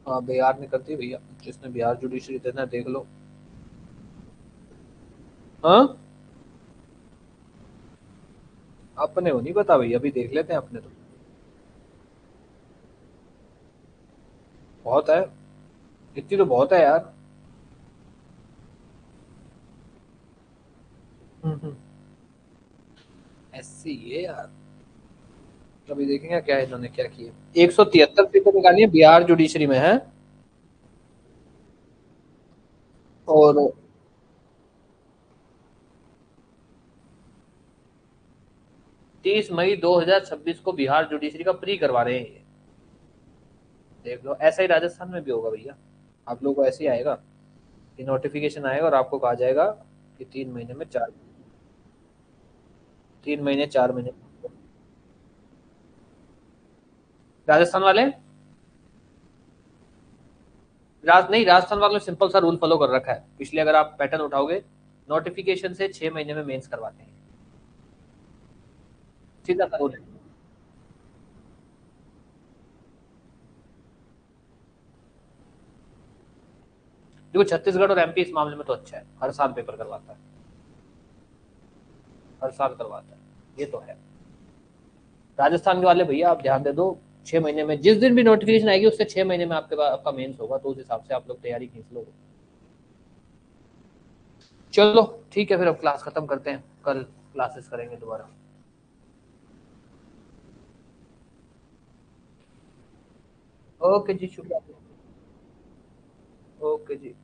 हाँ बिहार में करती है भैया, जिसने बिहार जुडिशरी देना है, देख लो। हाँ, अपने को नहीं पता भैया, अभी देख लेते हैं अपने तो। बहुत है, इतनी तो बहुत है यार। ऐसी है यार। अभी देखेंगे क्या इन्होंने क्या किया। 173 सीटें निकाली है बिहार जुडिशरी में है। और 30 मई 2026 को बिहार जुडिशरी का प्री करवा रहे हैं ये। देख लो, ऐसा ही राजस्थान में भी होगा भैया, आप लोगों को ऐसे ही आएगा कि नोटिफिकेशन आएगा और आपको कहा जाएगा कि 3 महीने में चार, 3 महीने 4 महीने। राजस्थान वाले, नहीं, राजस्थान वालों ने सिंपल सा रूल फॉलो कर रखा है, पिछले अगर आप पैटर्न उठाओगे, नोटिफिकेशन से 6 महीने में मेंस करवाते हैं, सीधा सा रूल है। देखो छत्तीसगढ़ और एमपी इस मामले में तो अच्छा है, हर साल पेपर करवाता है, हर साल करवाता है, ये तो है। राजस्थान के वाले भैया आप ध्यान दे दो, 6 महीने में जिस दिन भी नोटिफिकेशन आएगी उससे 6 महीने में आपके पास आपका मेंस होगा, तो उस हिसाब से आप लोग तैयारी खींच लो। चलो ठीक है, फिर अब क्लास खत्म करते हैं, कल क्लासेस करेंगे दोबारा। ओके जी, शुक्रिया। ओके जी।